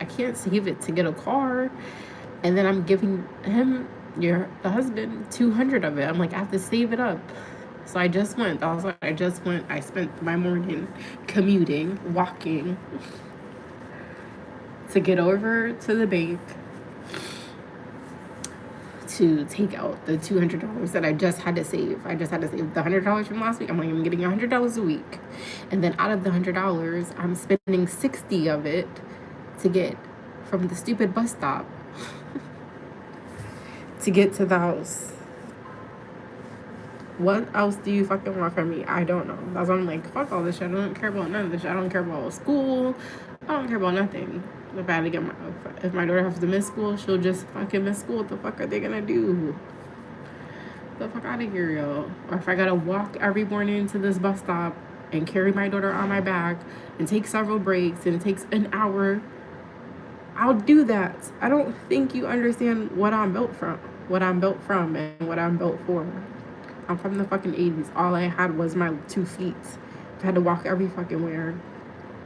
can't save it to get a car. And then I'm giving him, the husband, 200 of it. I'm like, I have to save it up. So I just went. I spent my morning commuting, walking to get over to the bank to take out the $200 that I just had to save. I just had to save the $100 from last week. I'm like, I'm getting $100 a week. And then out of the $100, I'm spending 60 of it to get from the stupid bus stop to get to the house. What else do you fucking want from me? I don't know. That's why I'm like, fuck all this shit. I don't care about none of this shit. I don't care about school. I don't care about nothing. If I had to get if my daughter has to miss school, she'll just fucking miss school. What the fuck are they gonna do? The fuck out of here, yo. Or if I gotta walk every morning to this bus stop and carry my daughter on my back and take several breaks and it takes an hour, I'll do that. I don't think you understand what I'm built from, and what I'm built for. I'm from the fucking 80s. All I had was my 2 feet. I had to walk every fucking where.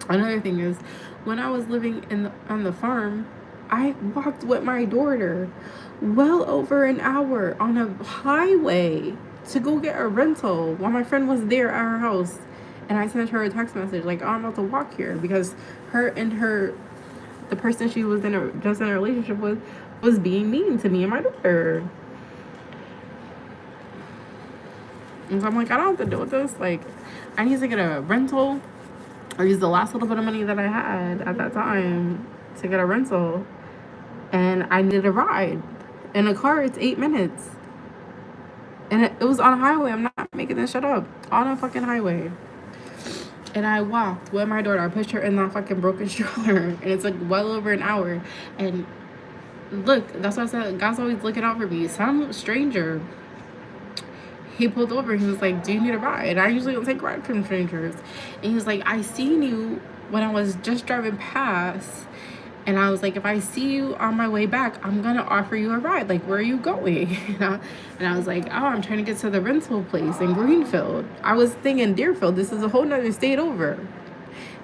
Another thing is, when I was living on the farm, I walked with my daughter well over an hour on a highway to go get a rental while my friend was there at her house. And I sent her a text message like, oh, I'm about to walk here, because the person she was just in a relationship with was being mean to me and my daughter. And so I'm like, I don't have to deal with this. Like, I need to get a rental or use the last little bit of money that I had at that time to get a rental. And I needed a ride. In a car, it's 8 minutes. And it was on a highway. I'm not making this shit up. On a fucking highway. And I walked with my daughter. I pushed her in that fucking broken stroller. And it's like well over an hour. And look, that's why I said God's always looking out for me. Some stranger, he pulled over. He was like, do you need a ride? And I usually don't take rides from strangers. And he was like, I seen you when I was just driving past. And I was like, if I see you on my way back, I'm going to offer you a ride. Like, where are you going? And I was like, oh, I'm trying to get to the rental place in Greenfield. I was thinking Deerfield. This is a whole nother state over.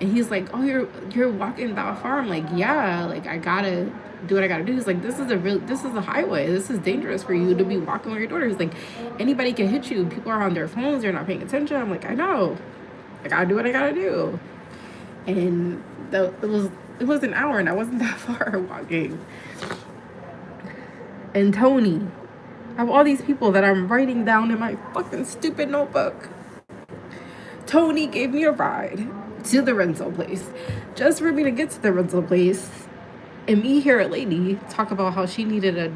And he's like, oh, you're walking that far? I'm like, yeah, like, I got to do what I got to do. He's like, this is a highway. This is dangerous for you to be walking with your daughter. He's like, anybody can hit you. People are on their phones. They're not paying attention. I'm like, I know. I got to do what I got to do. And it was an hour and I wasn't that far walking. And Tony, I have all these people that I'm writing down in my fucking stupid notebook. Tony gave me a ride to the rental place just for me to get to the rental place and me hear a lady talk about how she needed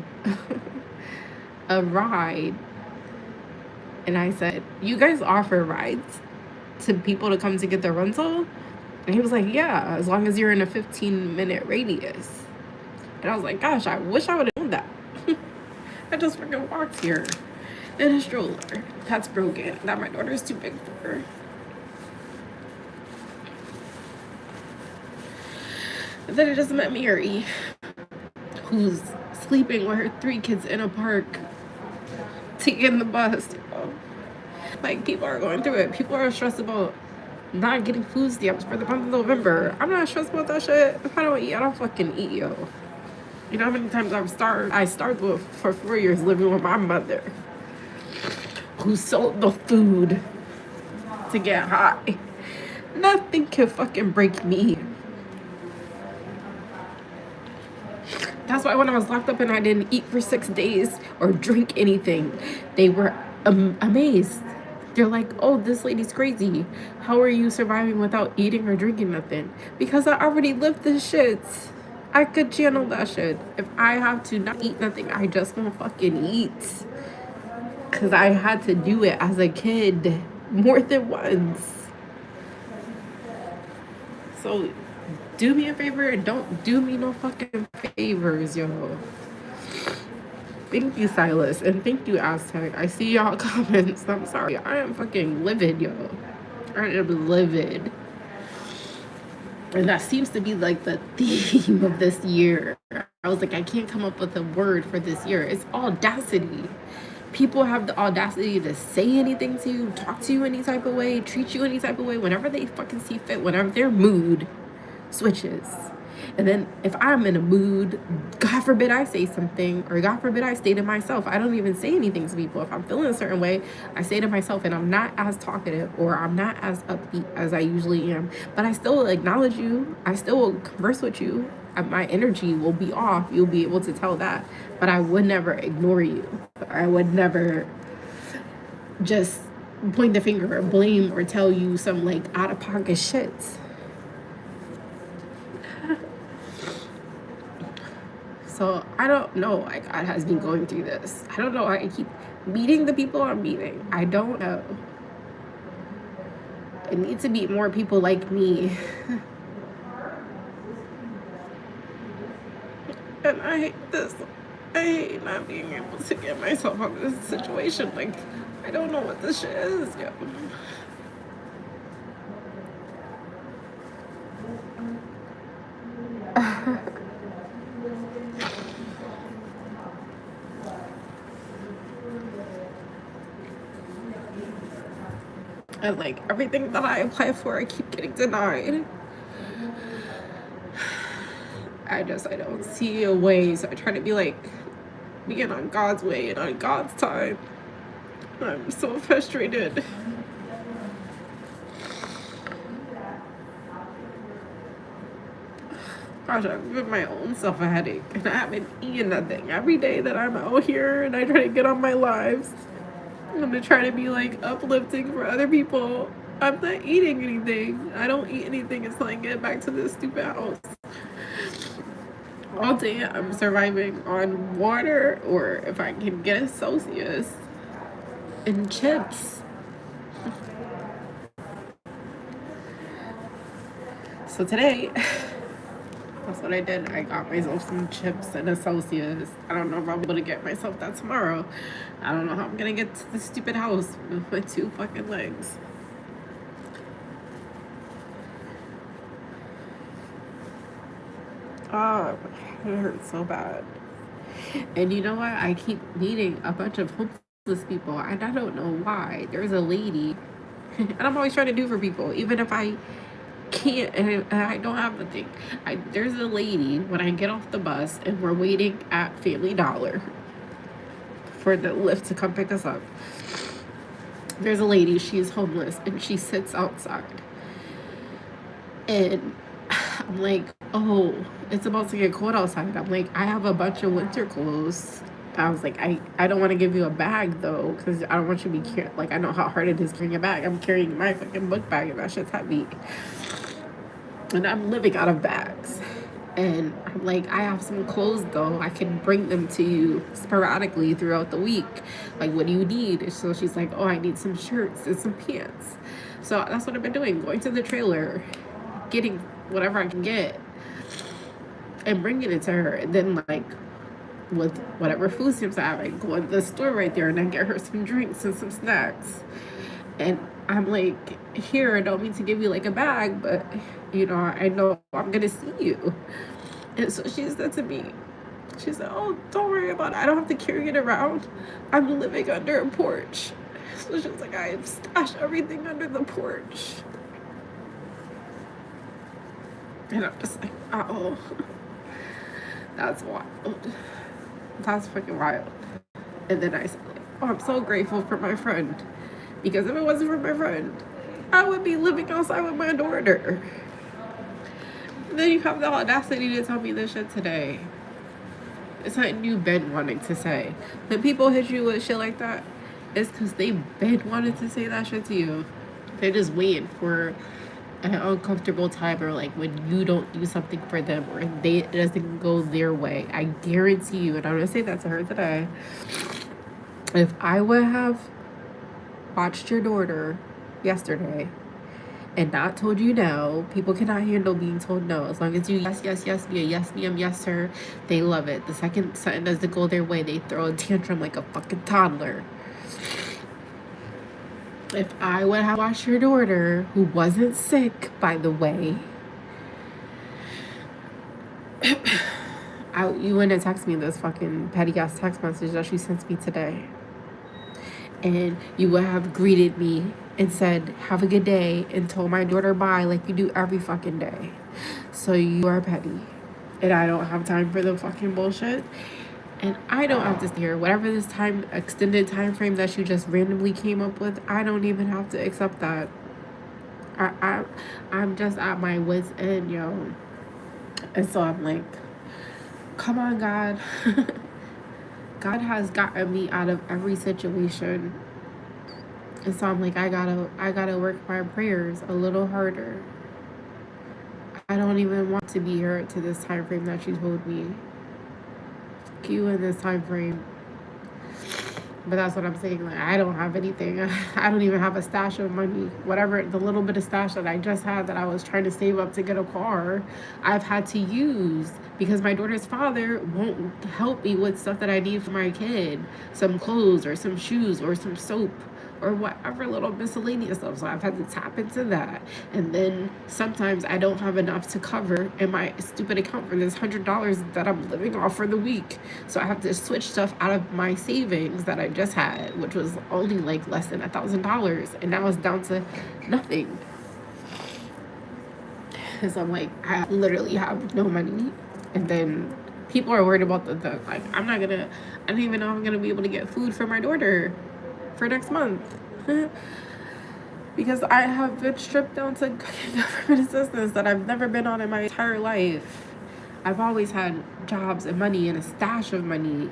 a ride. And I said, you guys offer rides to people to come to get their rental? And he was like, yeah, as long as you're in a 15-minute radius. And I was like, gosh, I wish I would have known that. I just freaking walked here in a stroller that's broken, that my daughter's too big for. And then I just met Mary, who's sleeping with her 3 kids in a park, taking the bus. You know? Like, people are going through it. People are stressed about not getting food stamps for the month of November. I'm not stressed about that shit. If I don't eat, I don't fucking eat, yo. You know how many times I've starved? I starved for 4 years living with my mother, who sold the food to get high. Nothing can fucking break me. That's why when I was locked up and I didn't eat for 6 days or drink anything, they were amazed. They're like, oh, this lady's crazy. How are you surviving without eating or drinking nothing? Because I already lived this shit. I could channel that shit. If I have to not eat nothing, I just won't fucking eat. Because I had to do it as a kid more than once. So do me a favor and don't do me no fucking favors, yo. Thank you, Silas, and thank you, Aztec. I see y'all comments. I'm sorry. I am fucking livid, yo. I am livid. And that seems to be like the theme of this year. I was like, I can't come up with a word for this year. It's audacity. People have the audacity to say anything to you, talk to you any type of way, treat you any type of way, whenever they fucking see fit, whenever their mood switches. And then if I'm in a mood, God forbid I say something, or God forbid I stay to myself. I don't even say anything to people. If I'm feeling a certain way, I say to myself, and I'm not as talkative or I'm not as upbeat as I usually am, but I still will acknowledge you. I still will converse with you. My energy will be off. You'll be able to tell that. But I would never ignore you. I would never just point the finger or blame or tell you some like out of pocket shit. So I don't know why God has me going through this. I don't know why I keep meeting the people I'm meeting. I don't know. I need to meet more people like me. And I hate this. I hate not being able to get myself out of this situation. Like, I don't know what this shit is, yo. And like everything that I apply for, I keep getting denied. I don't see a way. So I try to be like, being on God's way and on God's time. I'm so frustrated. Gosh, I've given my own self a headache, and I haven't eaten nothing. Every day that I'm out here and I try to get on my lives, I'm gonna try to be like uplifting for other people. I'm not eating anything. I don't eat anything until I get back to this stupid house. All day I'm surviving on water, or if I can get a Celsius, and chips. So today, that's what I did. I got myself some chips and a Celsius. I don't know if I'm able to get myself that tomorrow. I don't know how I'm gonna get to the stupid house with my 2 fucking legs. Oh, it hurts so bad. And you know what? I keep meeting a bunch of homeless people, and I don't know why. There's a lady, and I'm always trying to do for people, even if I can't and I don't have a thing. There's a lady when I get off the bus and we're waiting at Family Dollar for the lift to come pick us up. There's a lady, she's homeless, and she sits outside. And I'm like, oh, it's about to get cold outside. I'm like, I have a bunch of winter clothes. I was like, I don't want to give you a bag though, because I don't want you to be like, I know how hard it is carrying a bag. I'm carrying my fucking book bag and that shit's heavy. And I'm living out of bags. And I'm like, I have some clothes though. I can bring them to you sporadically throughout the week. Like, what do you need? So she's like, oh, I need some shirts and some pants. So that's what I've been doing, going to the trailer, getting whatever I can get and bringing it to her. And then like with whatever food stamps I have, I go in the store right there and I get her some drinks and some snacks. And I'm like, here, I don't mean to give you like a bag, but you know, I know I'm gonna see you. And so she said to me, she said, oh, don't worry about it. I don't have to carry it around. I'm living under a porch. So she was like, I stashed everything under the porch. And I'm just like, oh, that's wild. That's fucking wild. And then I said, like, oh, I'm so grateful for my friend. Because if it wasn't for my friend, I would be living outside with my daughter. And then you have the audacity to tell me this shit today. It's something you've been wanting to say. When people hit you with shit like that, it's because they've been wanting to say that shit to you. They're just waiting for an uncomfortable time, or like when you don't do something for them, or it doesn't go their way. I guarantee you, and I'm gonna say that to her today, if I would have watched your daughter yesterday and not told you no, people cannot handle being told no. As long as you yes, be a yes ma'am, yes sir, they love it. The second something doesn't go their way, they throw a tantrum like a fucking toddler. If I would have watched your daughter, who wasn't sick, by the way, you wouldn't have texted me this fucking petty ass text message that she sent me today. And you would have greeted me and said, have a good day, and told my daughter bye like you do every fucking day. So you are petty. And I don't have time for the fucking bullshit. And I don't have to stay here. Whatever this time, extended time frame that you just randomly came up with, I don't even have to accept that. I'm just at my wit's end, yo. And so I'm like, come on, God. God has gotten me out of every situation. And so I'm like, I gotta work my prayers a little harder. I don't even want to be here to this time frame that you told me. Fuck you in this time frame. But that's what I'm saying. Like, I don't have anything. I don't even have a stash of money. Whatever, the little bit of stash that I just had that I was trying to save up to get a car, I've had to use because my daughter's father won't help me with stuff that I need for my kid. Some clothes or some shoes or some soap or whatever little miscellaneous stuff. So I've had to tap into that. And then sometimes I don't have enough to cover in my stupid account for this $100 that I'm living off for the week. So I have to switch stuff out of my savings that I just had, which was only like less than $1,000. And now it's down to nothing. And so I'm like, I literally have no money. And then people are worried about the like, I don't even know if I'm going to be able to get food for my daughter for next month. Because I have been stripped down to government assistance that I've never been on in my entire life. I've always had jobs and money and a stash of money.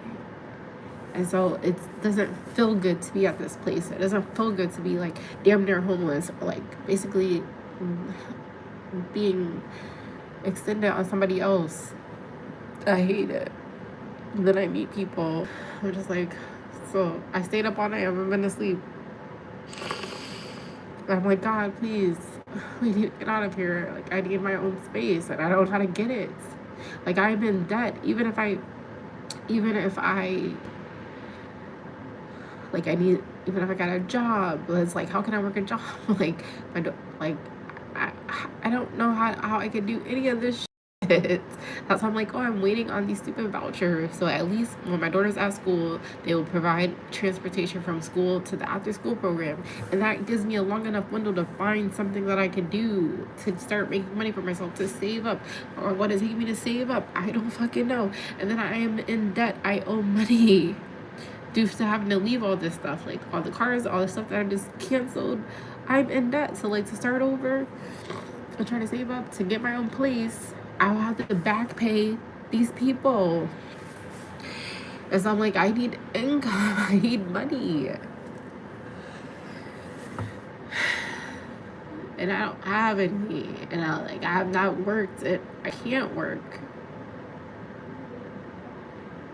And so it doesn't feel good to be at this place. It doesn't feel good to be like damn near homeless or like basically being extended on somebody else. I hate it. And then I meet people. I'm just like, so I stayed up all night. I haven't been to sleep. And I'm like, God, please, we need to get out of here. Like, I need my own space, and I don't know how to get it. Like, I'm in debt. Even if I, like, even if I got a job, it's like, how can I work a job? Like, I don't know how I can do any of this shit. That's why I'm like, oh, I'm waiting on these stupid vouchers. So at least when my daughter's at school, they will provide transportation from school to the after school program. And that gives me a long enough window to find something that I can do to start making money for myself, to save up. Or what is it taking me to save up? I don't fucking know. And then I am in debt. I owe money due to having to leave all this stuff, like all the cars, all the stuff that I just canceled. I'm in debt. So like to start over and try to save up to get my own place, I'll have to back pay these people. And so I'm like, I need income. I need money. And I don't have any. And I have not worked. I can't work.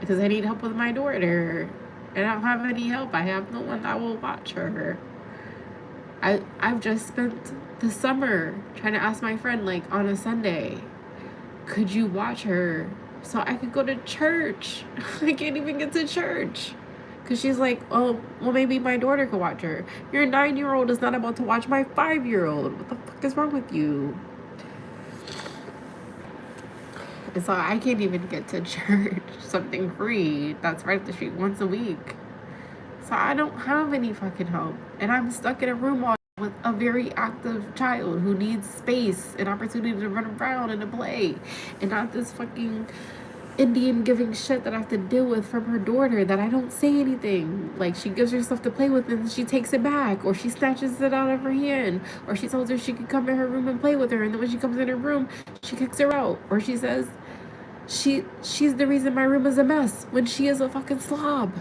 Because I need help with my daughter. And I don't have any help. I have no one that will watch her. I've just spent the summer trying to ask my friend, like, on a Sunday, could you watch her so I could go to church? I can't even get to church. Because she's like, oh, well, maybe my daughter could watch her. Your 9-year-old is not about to watch my 5-year-old. What the fuck is wrong with you? And so I can't even get to church, something free that's right up the street once a week. So I don't have any fucking help. And I'm stuck in a room all with a very active child who needs space and opportunity to run around and to play. And not this fucking Indian giving shit that I have to deal with from her daughter that I don't say anything. Like, she gives her stuff to play with and she takes it back, or she snatches it out of her hand, or she tells her she could come in her room and play with her, and then when she comes in her room, she kicks her out, or she says she's the reason my room is a mess when she is a fucking slob.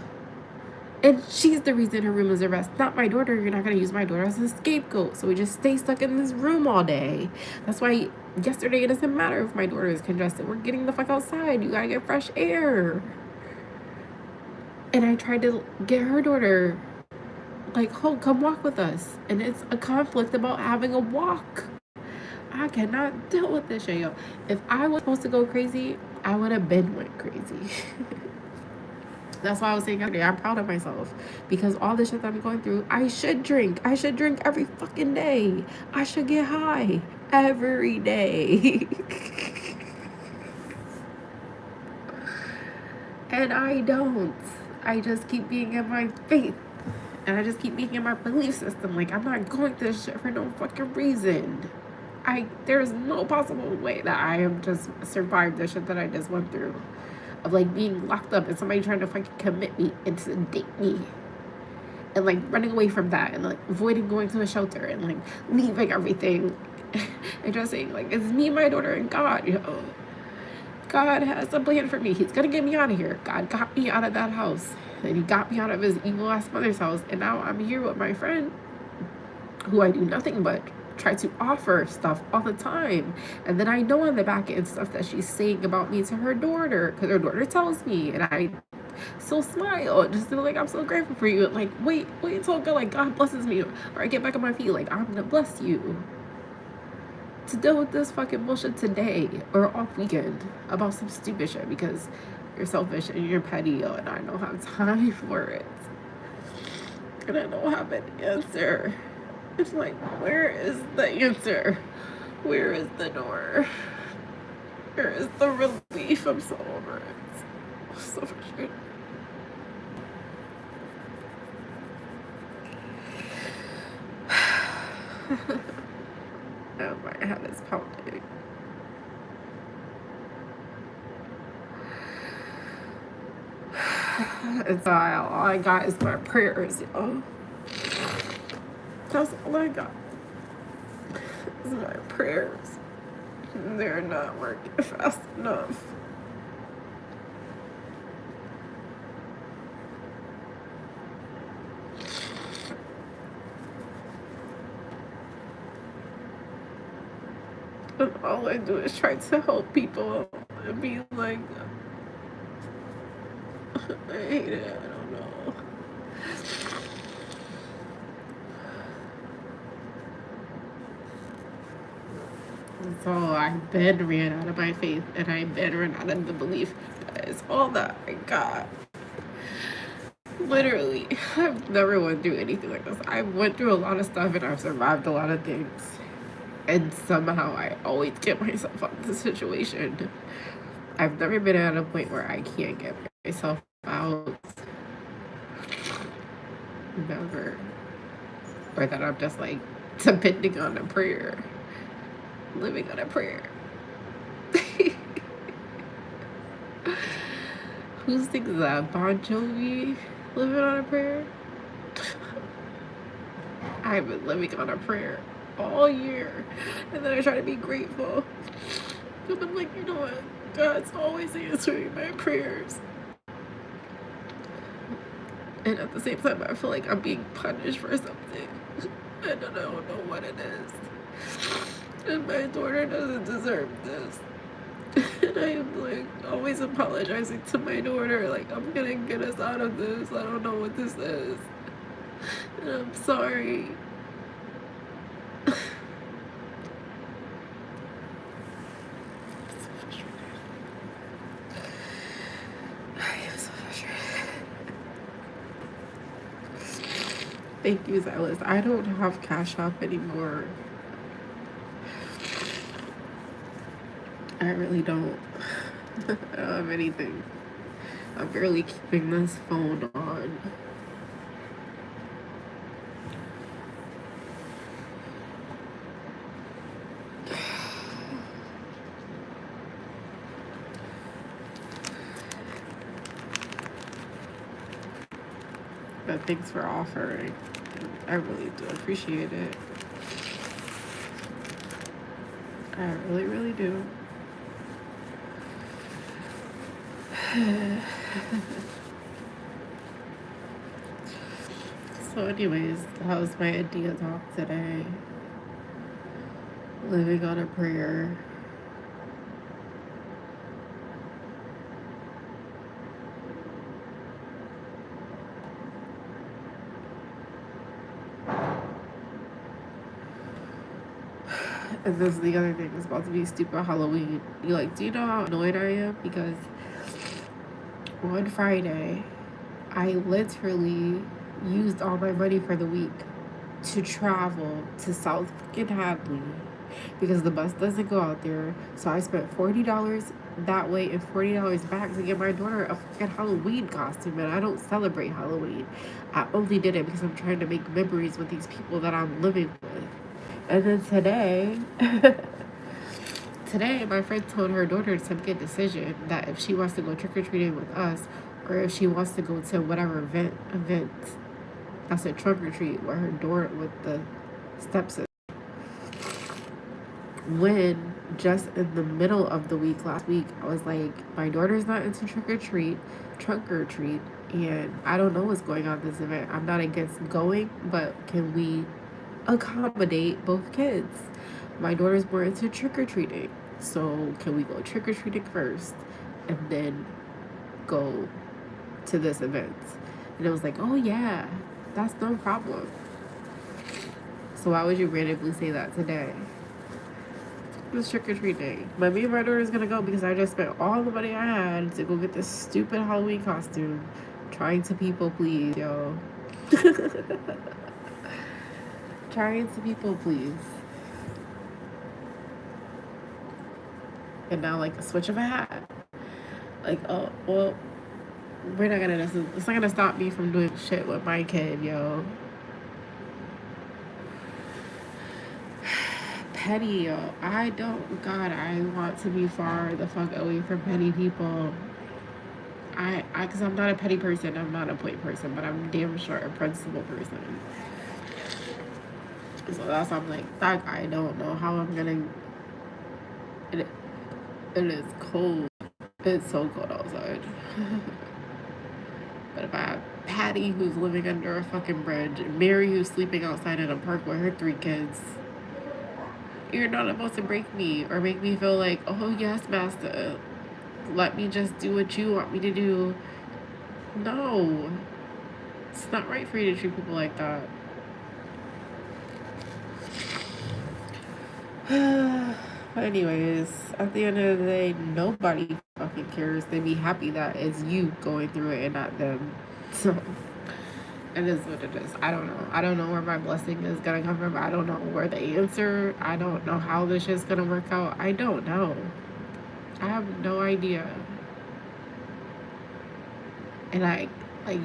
And she's the reason her room is a mess, not my daughter. You're not going to use my daughter as a scapegoat. So we just stay stuck in this room all day. That's why yesterday it doesn't matter if my daughter is congested. We're getting the fuck outside. You got to get fresh air. And I tried to get her daughter, like, oh, come walk with us. And it's a conflict about having a walk. I cannot deal with this shit, yo. If I was supposed to go crazy, I would have been went crazy. That's why I was saying yesterday, I'm proud of myself. Because all the shit that I'm going through, I should drink. I should drink every fucking day. I should get high every day. And I don't. I just keep being in my faith. And I just keep being in my belief system. Like, I'm not going through this shit for no fucking reason. there's no possible way that I have just survived the shit that I just went through. Of like being locked up and somebody trying to fucking commit me and sedate me. And like running away from that and like avoiding going to a shelter and like leaving everything and just saying like it's me, my daughter, and God, you know. God has a plan for me. He's gonna get me out of here. God got me out of that house. And he got me out of his evil ass mother's house. And now I'm here with my friend who I do nothing but try to offer stuff all the time. And then I know on the back end stuff that she's saying about me to her daughter, because her daughter tells me, and I still smile and just feel like I'm so grateful for you. And like, wait until God, like God blesses me, or I get back on my feet, like I'm gonna bless you. To deal with this fucking bullshit today or off weekend about some stupid shit because you're selfish and you're petty, and I don't have time for it. And I don't have an answer. It's like, where is the answer? Where is the door? Where is the relief? I'm so over it. I'm so frustrated. Oh, my head is pounding. It's all I got is my prayers, yo. That's all I got. Is my prayers. They're not working fast enough. And all I do is try to help people and be like, I hate it, I don't know. So I've been ran out of my faith, and I've been ran out of the belief. That is all that I got. Literally, I've never went through anything like this. I went through a lot of stuff, and I've survived a lot of things. And somehow I always get myself out of the situation. I've never been at a point where I can't get myself out. Never. Or that I'm just like depending on a prayer. Living on a prayer. Who sings that? Bon Jovi? Living on a prayer? I've been living on a prayer all year. And then I try to be grateful. But I'm like, you know what? God's always answering my prayers. And at the same time, I feel like I'm being punished for something. I don't know what it is. And my daughter doesn't deserve this. And I am like always apologizing to my daughter, like I'm gonna get us out of this. I don't know what this is. And I'm sorry. Thank you, Silas. I don't have Cash App anymore. I really don't. I don't have anything. I'm barely keeping this phone on. But thanks for offering. I really do appreciate it. I really, really do. So anyways, that was my idea talk today. Living on a prayer. And this is the other thing. It's about to be stupid Halloween. You like, do you know how annoyed I am? Because one Friday, I literally used all my money for the week to travel to South fucking Hadley because the bus doesn't go out there. So I spent $40 that way and $40 back to get my daughter a fucking Halloween costume. And I don't celebrate Halloween. I only did it because I'm trying to make memories with these people that I'm living with. And then today my friend told her daughter to make a decision that if she wants to go trick-or-treating with us or if she wants to go to whatever event that's a trick-or-treat with her daughter with the stepsister. When just in the middle of the week last week, I was like, my daughter's not into trunk or treat, and I don't know what's going on at this event. I'm not against going, but can we accommodate both kids? My daughter's more into trick or treating, so can we go trick or treating first and then go to this event? And it was like, oh yeah, that's no problem. So why would you randomly say that today? It's trick or treat day. But me and my daughter's gonna go because I just spent all the money I had to go get this stupid Halloween costume. Trying to people please, yo. Trying to people please. And now, like, a switch of a hat. Like, oh, well, we're not gonna, it's not gonna stop me from doing shit with my kid, yo. Petty, yo. I want to be far the fuck away from petty people. Because I'm not a petty person, I'm not a point person, but I'm damn sure a principle person. So that's why I'm like, that I don't know how I'm gonna. It is cold. It's so cold outside. But if I have Patty who's living under a fucking bridge, Mary who's sleeping outside in a park with her 3 kids, you're not supposed to break me or make me feel like, oh yes, master, let me just do what you want me to do. No, it's not right for you to treat people like that. But anyways, at the end of the day, nobody fucking cares. They be happy that it's you going through it and not them. So it is what it is. I don't know. I don't know where my blessing is gonna come from. I don't know where the answer. I don't know how this shit's gonna work out. I don't know. I have no idea. And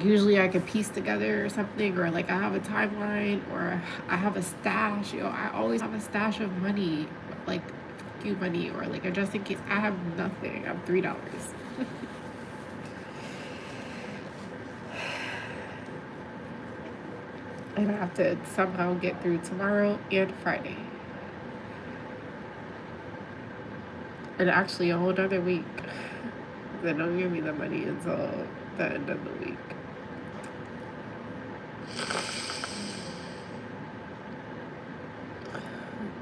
usually I could piece together something, or like I have a timeline, or I have a stash. I always have a stash of money, like few money, or like just in case. I have nothing. I have $3. And I have to somehow get through tomorrow and Friday. And actually a whole other week. They don't give me the money until the end of the week.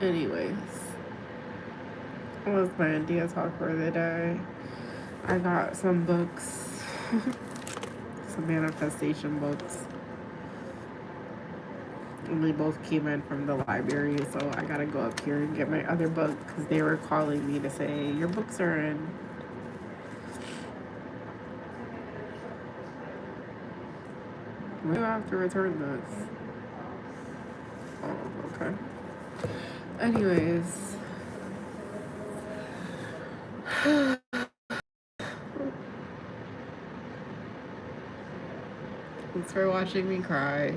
Anyways, that was my idea talk for the day. I got some books, some manifestation books. And they both came in from the library, so I gotta go up here and get my other book because they were calling me to say, your books are in. Where do I have to return this? Oh, okay. Anyways. Thanks for watching me cry.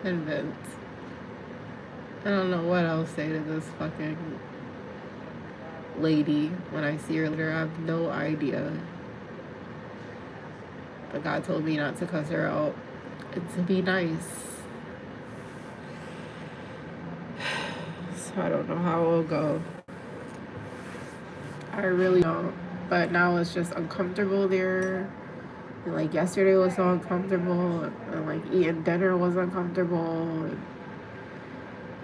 And vent. I don't know what else to say to this fucking lady when I see her later. I have no idea. But God told me not to cuss her out and to be nice. So I don't know how it will go. I really don't. But now it's just uncomfortable there. And like yesterday was so uncomfortable. And like eating dinner was uncomfortable. And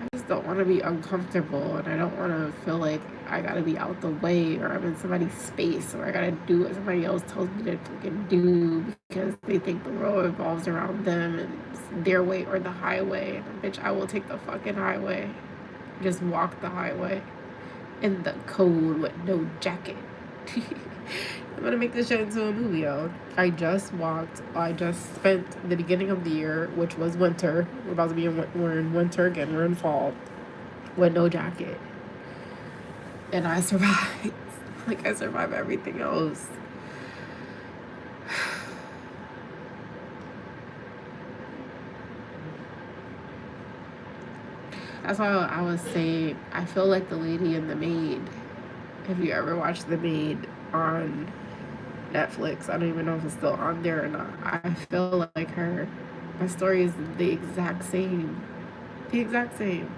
I just don't want to be uncomfortable. And I don't want to feel like I gotta be out the way, or I'm in somebody's space, or I gotta do what somebody else tells me to fucking do because they think the world revolves around them and it's their way or the highway. And bitch, I will take the fucking highway. Just walk the highway in the cold with no jacket. I'm gonna make this shit into a movie, yo. I just spent the beginning of the year, which was winter. We're about to be we're in winter again. We're in fall with no jacket. And I survived. Like, I survived everything else. That's why I was saying I feel like the lady in The Maid. If you ever watched The Maid on Netflix, I don't even know if it's still on there or not. I feel like her. My story is the exact same. The exact same.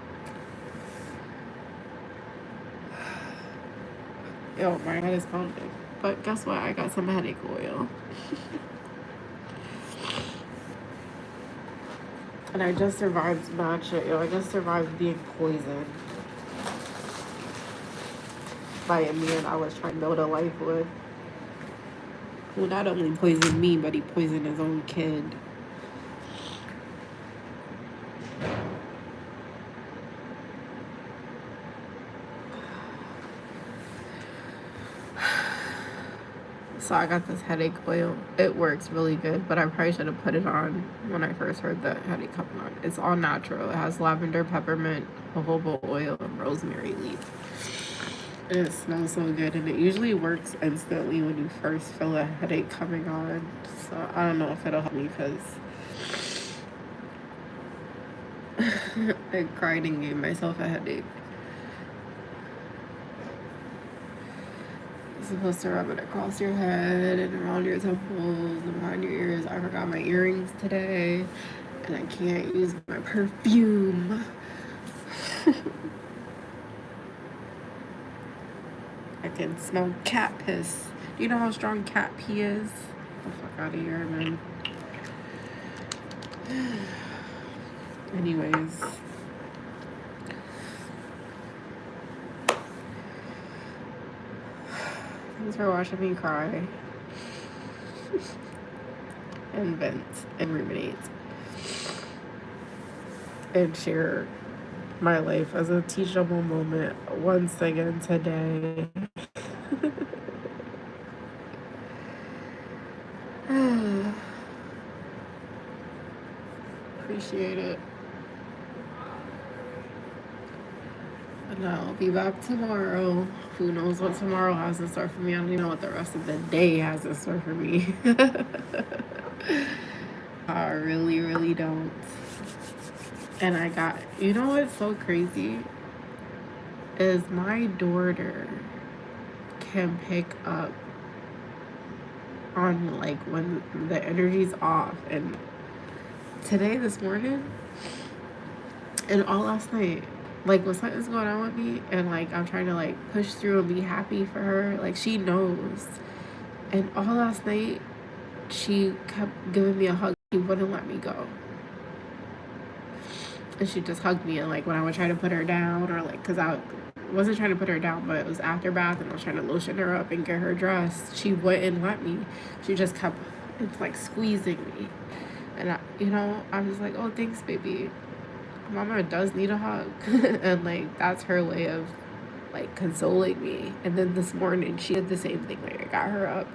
Yo, my head is pounding. But guess what? I got some headache oil. And I just survived mad shit, yo. I just survived being poisoned by a man I was trying to build a life with. Who not only poisoned me, but he poisoned his own kid. So I got this headache oil. It works really good, but I probably should have put it on when I first heard the headache coming on. It's all natural. It has lavender, peppermint, jojoba oil, and rosemary leaf. And it smells so good, and it usually works instantly when you first feel a headache coming on. So I don't know if it'll help me because I cried and gave myself a headache. Supposed to rub it across your head and around your temples and behind your ears. I forgot my earrings today and I can't use my perfume. I can smell cat piss. Do you know how strong cat pee is? Get the fuck out of here, man. Anyways. Thanks for watching me cry and vent and ruminate and share my life as a teachable moment once again today. Appreciate it. And I'll be back tomorrow. Who knows what tomorrow has in store for me? I don't even know what the rest of the day has in store for me. I really, really don't. And I got, you know what's so crazy? Is my daughter can pick up on like when the energy's off. And today, this morning, and all last night, like when something's going on with me and like I'm trying to like push through and be happy for her, like she knows. And all last night she kept giving me a hug. She wouldn't let me go. And she just hugged me, and like when I would try to put her down, or like because I wasn't trying to put her down, but it was after bath and I was trying to lotion her up and get her dressed, she wouldn't let me. She just kept, it's like squeezing me. And I, you know, I'm just like, oh, thanks, baby. Mama does need a hug. And like that's her way of like consoling me. And then this morning she did the same thing. Like I got her up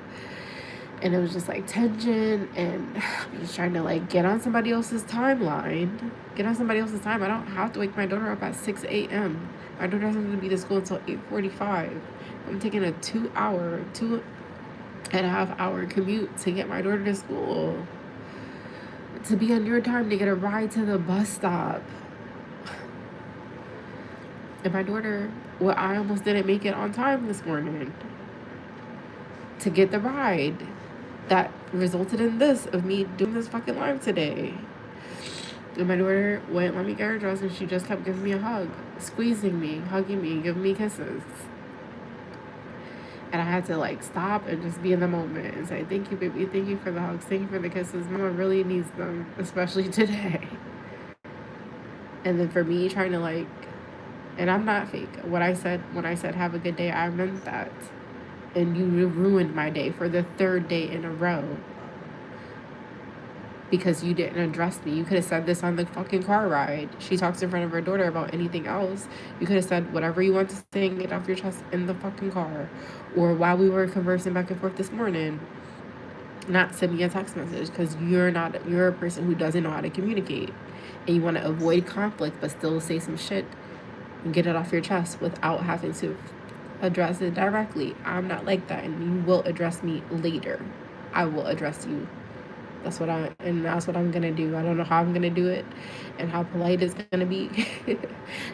and it was just like tension, and I'm just trying to like get on somebody else's timeline. Get on somebody else's time. I don't have to wake my daughter up at 6 a.m. My daughter doesn't have to be to school until 8:45. I'm taking a 2.5-hour commute to get my daughter to school, to be on your time to get a ride to the bus stop. And my daughter, well, I almost didn't make it on time this morning to get the ride that resulted in this, of me doing this fucking live today. And my daughter wouldn't let me get her dressed, and she just kept giving me a hug, squeezing me, hugging me, giving me kisses. And I had to like stop and just be in the moment and say, thank you, baby, thank you for the hugs, thank you for the kisses. Mama really needs them, especially today. And then for me trying to like, and I'm not fake. What I said when I said have a good day, I meant that. And you ruined my day for the third day in a row because you didn't address me. You could have said this on the fucking car ride. She talks in front of her daughter about anything else. You could have said whatever you want to say and get off your chest in the fucking car. Or while we were conversing back and forth this morning, not send me a text message, because you're a person who doesn't know how to communicate. And you want to avoid conflict but still say some shit and get it off your chest without having to address it directly. I'm not like that, and you will address me later. I will address you That's what I'm gonna do. I don't know how I'm gonna do it, and how polite it's gonna be,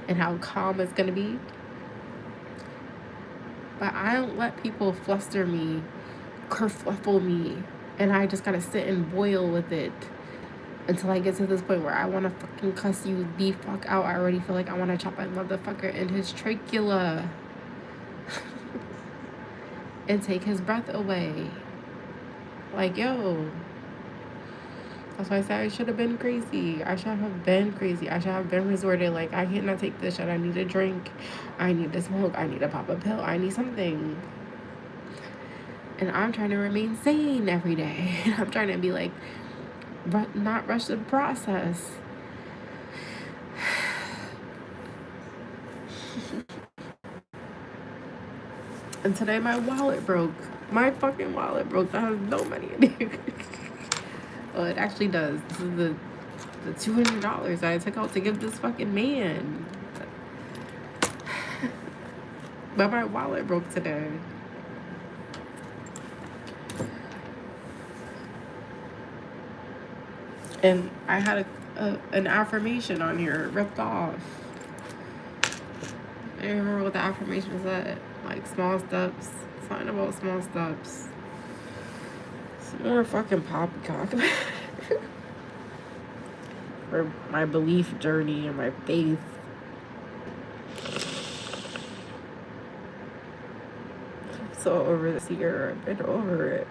and how calm it's gonna be. But I don't let people fluster me, kerfluffle me, and I just gotta sit and boil with it until I get to this point where I want to fucking cuss you the fuck out. I already feel like I want to chop that motherfucker in his trachea and take his breath away. Like, yo. That's why I said I should have been crazy. I should have been crazy. I should have been resorted. Like, I cannot take this shit. I need a drink. I need to smoke. I need to pop a pill. I need something. And I'm trying to remain sane every day. I'm trying to be like, not rush the process. And today my wallet broke. My fucking wallet broke. That has no money in it. Well, it actually does. This is the $200 that I took out to give this fucking man. But my wallet broke today. And I had an affirmation on here ripped off. I don't remember what the affirmation said. Like, small steps. Something about small steps. Some more fucking poppycock. For my belief journey and my faith. I'm so over this year. I've been over it.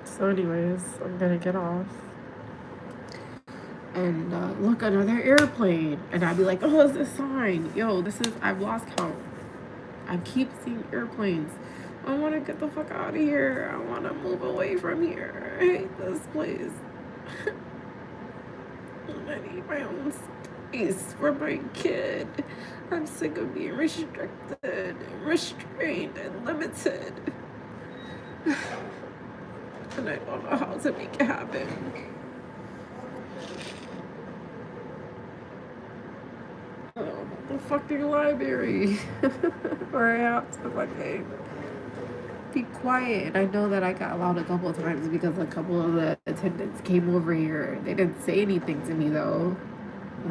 So anyways, I'm gonna get off and look, another airplane, and I'd be like, oh, it's a sign. Yo, I've lost count. I keep seeing airplanes. I want to get the fuck out of here. I want to move away from here. I hate this place. I need my own space for my kid. I'm sick of being restricted and restrained and limited. And I don't know how to make it happen. Oh, the fucking library. Where I have to fucking be quiet. And I know that I got allowed a couple of times because a couple of the attendants came over here. They didn't say anything to me though.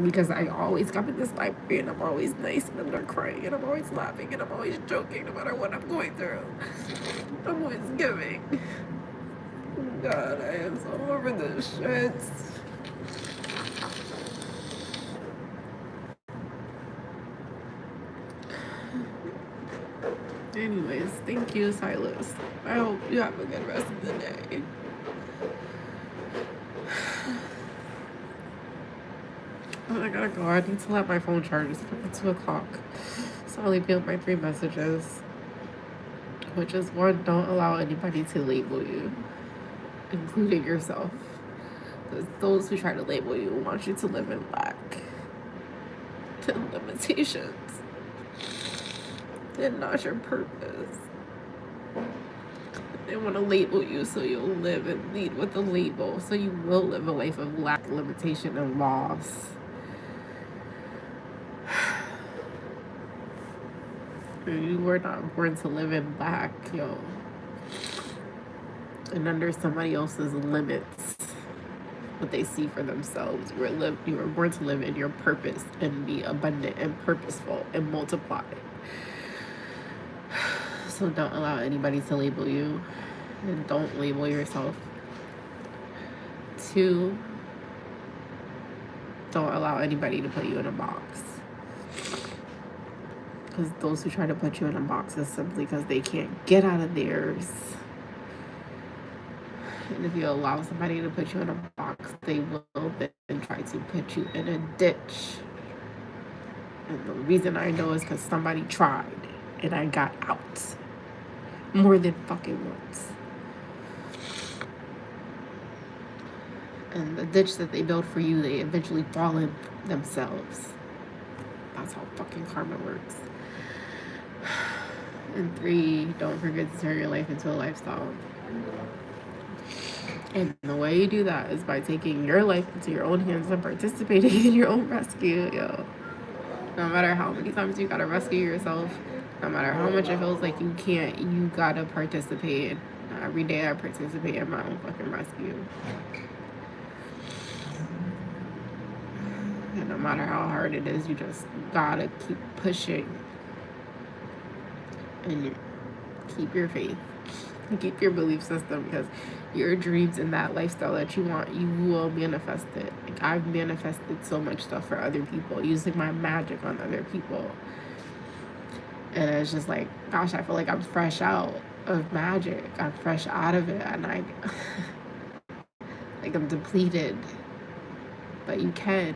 Because I always come in this library and I'm always nice and I'm not crying and I'm always laughing and I'm always joking no matter what I'm going through. I'm always giving. God, I am so over this shit. Anyways, thank you, Silas. I hope you have a good rest of the day. Oh, I gotta go. I need to let my phone charge. It's 2 o'clock. So I'll leave you with my 3 messages. Which is 1, don't allow anybody to label you, including yourself. Because those who try to label you want you to live in lack and limitations. And not your purpose. They want to label you so you'll live and lead with a label. So you will live a life of lack, limitation, and loss. You were not born to live in lack, yo. And under somebody else's limits, what they see for themselves. You were born to live in your purpose and be abundant and purposeful and multiply. So don't allow anybody to label you, and don't label yourself. 2, don't allow anybody to put you in a box. Because those who try to put you in a box is simply because they can't get out of theirs. And if you allow somebody to put you in a box, they will then try to put you in a ditch. And the reason I know is because somebody tried and I got out. More than fucking once. And the ditch that they build for you, they eventually fall in themselves. That's how fucking karma works. And 3, don't forget to turn your life into a lifestyle. And the way you do that is by taking your life into your own hands and participating in your own rescue, yo. No matter how many times you gotta rescue yourself, No matter how much it feels like you can't, you gotta participate. Every day I participate in my own fucking rescue. And no matter how hard it is, you just gotta keep pushing. And keep your faith. And keep your belief system, because your dreams and that lifestyle that you want, you will manifest it. Like, I've manifested so much stuff for other people, using my magic on other people. And it's just like, gosh, I feel like I'm fresh out of magic. I'm fresh out of it, and I like, I'm depleted. But you can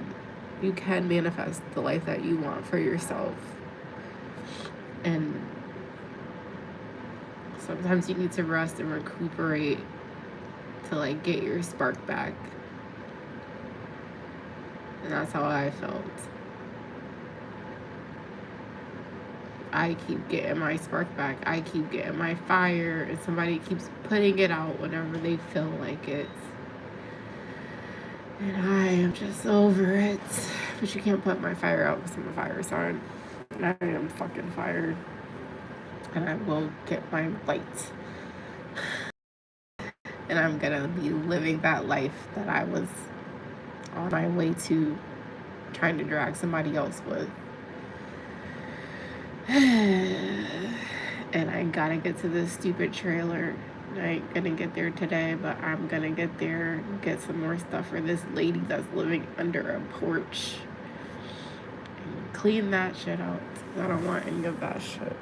manifest the life that you want for yourself. And sometimes you need to rest and recuperate to like get your spark back. And that's how I felt. I keep getting my spark back. I keep getting my fire, and somebody keeps putting it out whenever they feel like it. And I am just over it. But you can't put my fire out because I'm a fire sign. And I am fucking fired. And I will get my light. And I'm gonna be living that life that I was on my way to trying to drag somebody else with. And I gotta get to this stupid trailer. I ain't gonna get there today, but I'm gonna get there, get some more stuff for this lady that's living under a porch, and clean that shit out. I don't want any of that shit.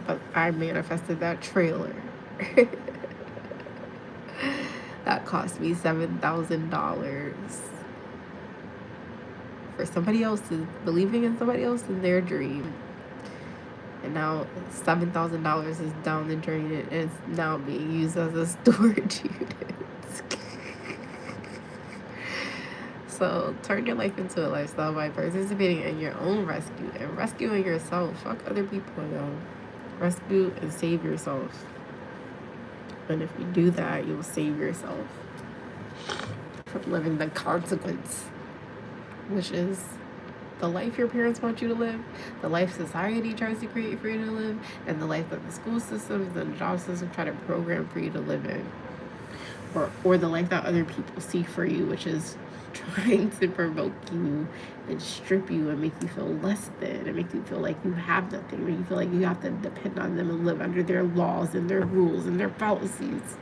But I manifested that trailer. That cost me $7,000 for somebody else's, believing in somebody else in their dream. And now $7,000 is down the drain, and it's now being used as a storage unit. So turn your life into a lifestyle by participating in your own rescue and rescuing yourself. Fuck other people, yo. Rescue and save yourself. And if you do that, you'll save yourself from living the consequence, which is the life your parents want you to live, the life society tries to create for you to live, and the life that the school systems and the job system try to program for you to live in. Or the life that other people see for you, which is trying to provoke you and strip you and make you feel less than, and make you feel like you have nothing, make you feel like you have to depend on them and live under their laws and their rules and their policies.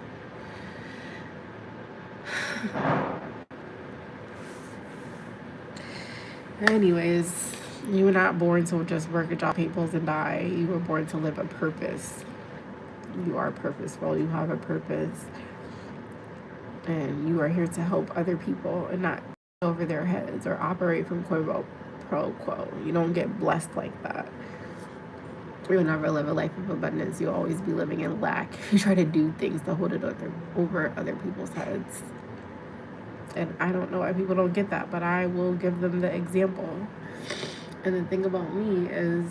Anyways, you were not born to just work a job, pay bills, and die. You were born to live a purpose. You are purposeful. You have a purpose. And you are here to help other people and not over their heads or operate from quo pro quo. You don't get blessed like that. You'll never live a life of abundance. You'll always be living in lack. You try to do things to hold it over other people's heads. And I don't know why people don't get that, but I will give them the example. And the thing about me is,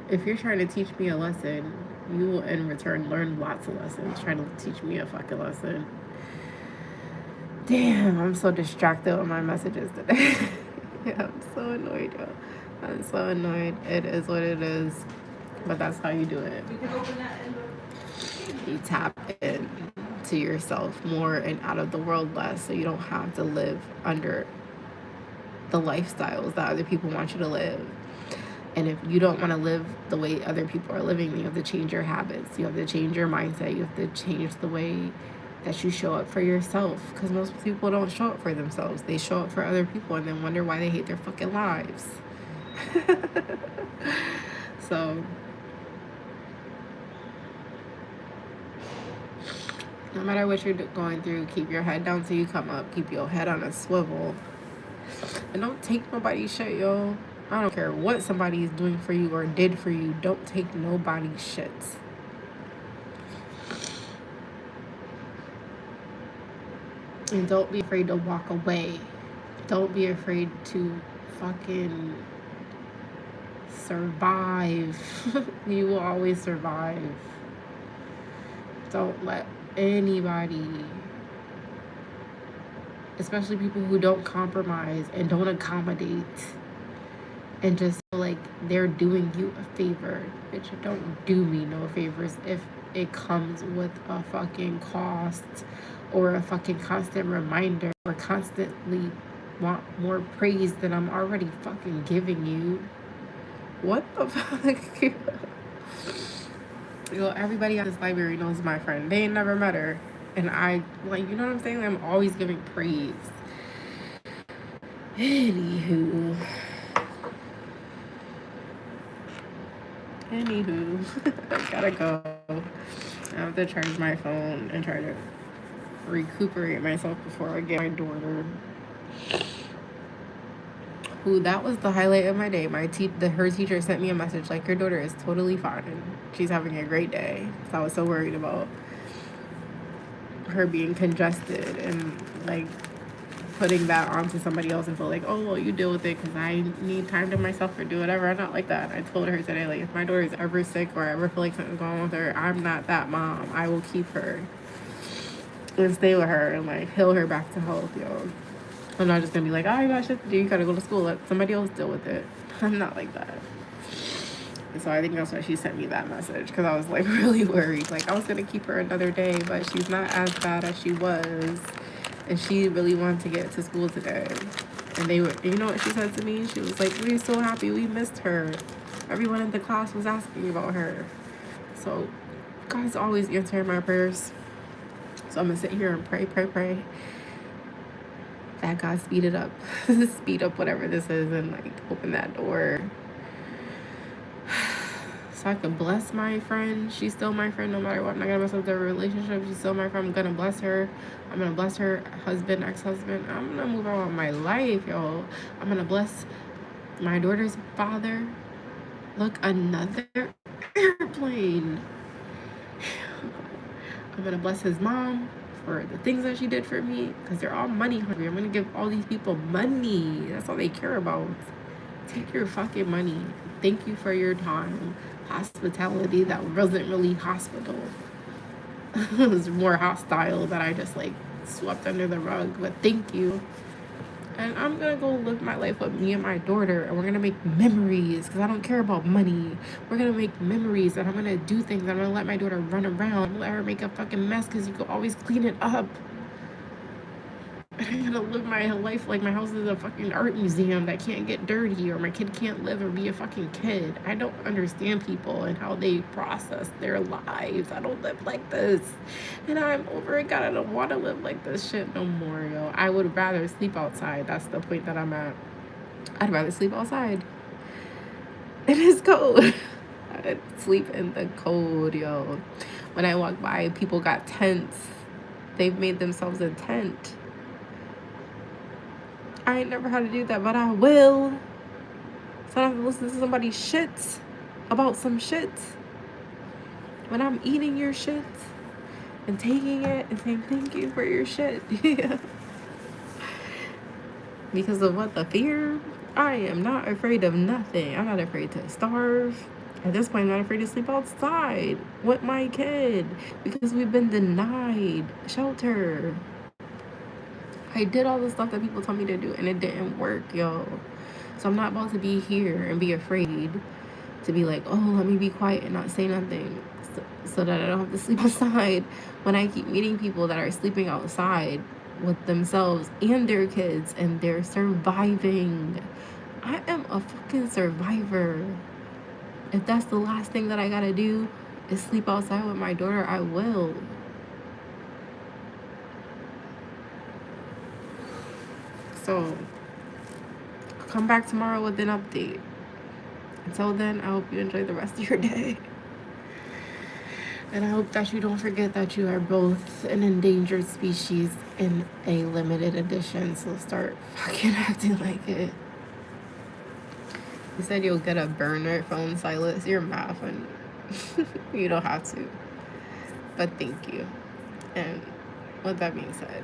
if you're trying to teach me a lesson, you will in return learn lots of lessons trying to teach me a fucking lesson. Damn, I'm so distracted with my messages today. Yeah, I'm so annoyed, yo. I'm so annoyed. It is what it is. But that's how you do it. You tap in to yourself more and out of the world less, so you don't have to live under the lifestyles that other people want you to live. And if you don't want to live the way other people are living, you have to change your habits. You have to change your mindset. You have to change the way that you show up for yourself. Because most people don't show up for themselves. They show up for other people and then wonder why they hate their fucking lives. So, no matter what you're going through, keep your head down till you come up. Keep your head on a swivel. And don't take nobody's shit, yo. I don't care what somebody is doing for you or did for you. Don't take nobody's shit. And don't be afraid to walk away. Don't be afraid to fucking survive. You will always survive. Don't let anybody, especially people who don't compromise and don't accommodate and just they're doing you a favor. Bitch, don't do me no favors if it comes with a fucking cost or a fucking constant reminder or constantly want more praise than I'm already fucking giving you. What the fuck? Yo, everybody at this library knows my friend. They ain't never met her. And I, like, you know what I'm saying? I'm always giving praise. Anywho, I gotta go. I have to charge my phone and try to recuperate myself before I get my daughter. Ooh, that was the highlight of my day. Her teacher sent me a message like, your daughter is totally fine. She's having a great day. So I was so worried about her being congested and like putting that onto somebody else and feel like, oh, well, you deal with it because I need time to myself or do whatever. I'm not like that. I told her today, like, if my daughter is ever sick or I ever feel like something's going on with her, I'm not that mom. I will keep her and stay with her and like heal her back to health, yo. I'm not just gonna be like, oh, you got shit to do. You gotta go to school. Let somebody else deal with it. I'm not like that. And so I think that's why she sent me that message, because I was like really worried. Like, I was gonna keep her another day, but she's not as bad as she was. And she really wanted to get to school today. And they were, you know what she said to me? She was like, we're so happy we missed her. Everyone in the class was asking about her. So God's always answering my prayers. So I'm gonna sit here and pray that God speed it up. Speed up whatever this is and like open that door. So I can bless my friend. She's still my friend no matter what. I'm not gonna mess up their relationship. She's still my friend. I'm gonna bless her. I'm gonna bless her husband, ex-husband. I'm gonna move on with my life, yo. I'm gonna bless my daughter's father. Look, another airplane. I'm gonna bless his mom for the things that she did for me, because they're all money hungry. I'm gonna give all these people money. That's all they care about. Take your fucking money. Thank you for your time. Hospitality that wasn't really hospital. It was more hostile that I just like swept under the rug, but thank you. And I'm gonna go live my life with me and my daughter, and we're gonna make memories, because I don't care about money. We're gonna make memories, and I'm gonna do things. I'm gonna let my daughter run around, let her make a fucking mess, because you can always clean it up. I'm gonna live my life like my house is a fucking art museum that can't get dirty, or my kid can't live or be a fucking kid. I don't understand people and how they process their lives. I don't live like this. And I'm over it. God, I don't want to live like this shit no more, yo. I would rather sleep outside. That's the point that I'm at. I'd rather sleep outside. It is cold. I'd sleep in the cold, yo. When I walk by, people got tents. They've made themselves a tent. I ain't never had to do that, but I will. So I don't have to listen to somebody's shit about some shit. When I'm eating your shit and taking it and saying thank you for your shit. Yeah. Because of what? The fear? I am not afraid of nothing. I'm not afraid to starve. At this point, I'm not afraid to sleep outside with my kid, because we've been denied shelter. I did all the stuff that people told me to do, and it didn't work, yo. So I'm not about to be here and be afraid to be like, oh, let me be quiet and not say nothing so that I don't have to sleep outside, when I keep meeting people that are sleeping outside with themselves and their kids, and they're surviving. I am a fucking survivor. If that's the last thing that I gotta do is sleep outside with my daughter, I will. So I'll come back tomorrow with an update. Until then, I hope you enjoy the rest of your day. And I hope that you don't forget that you are both an endangered species in a limited edition. So start fucking acting like it. You said you'll get a burner phone, Silas. You're laughing. You don't have to. But thank you. And with that being said,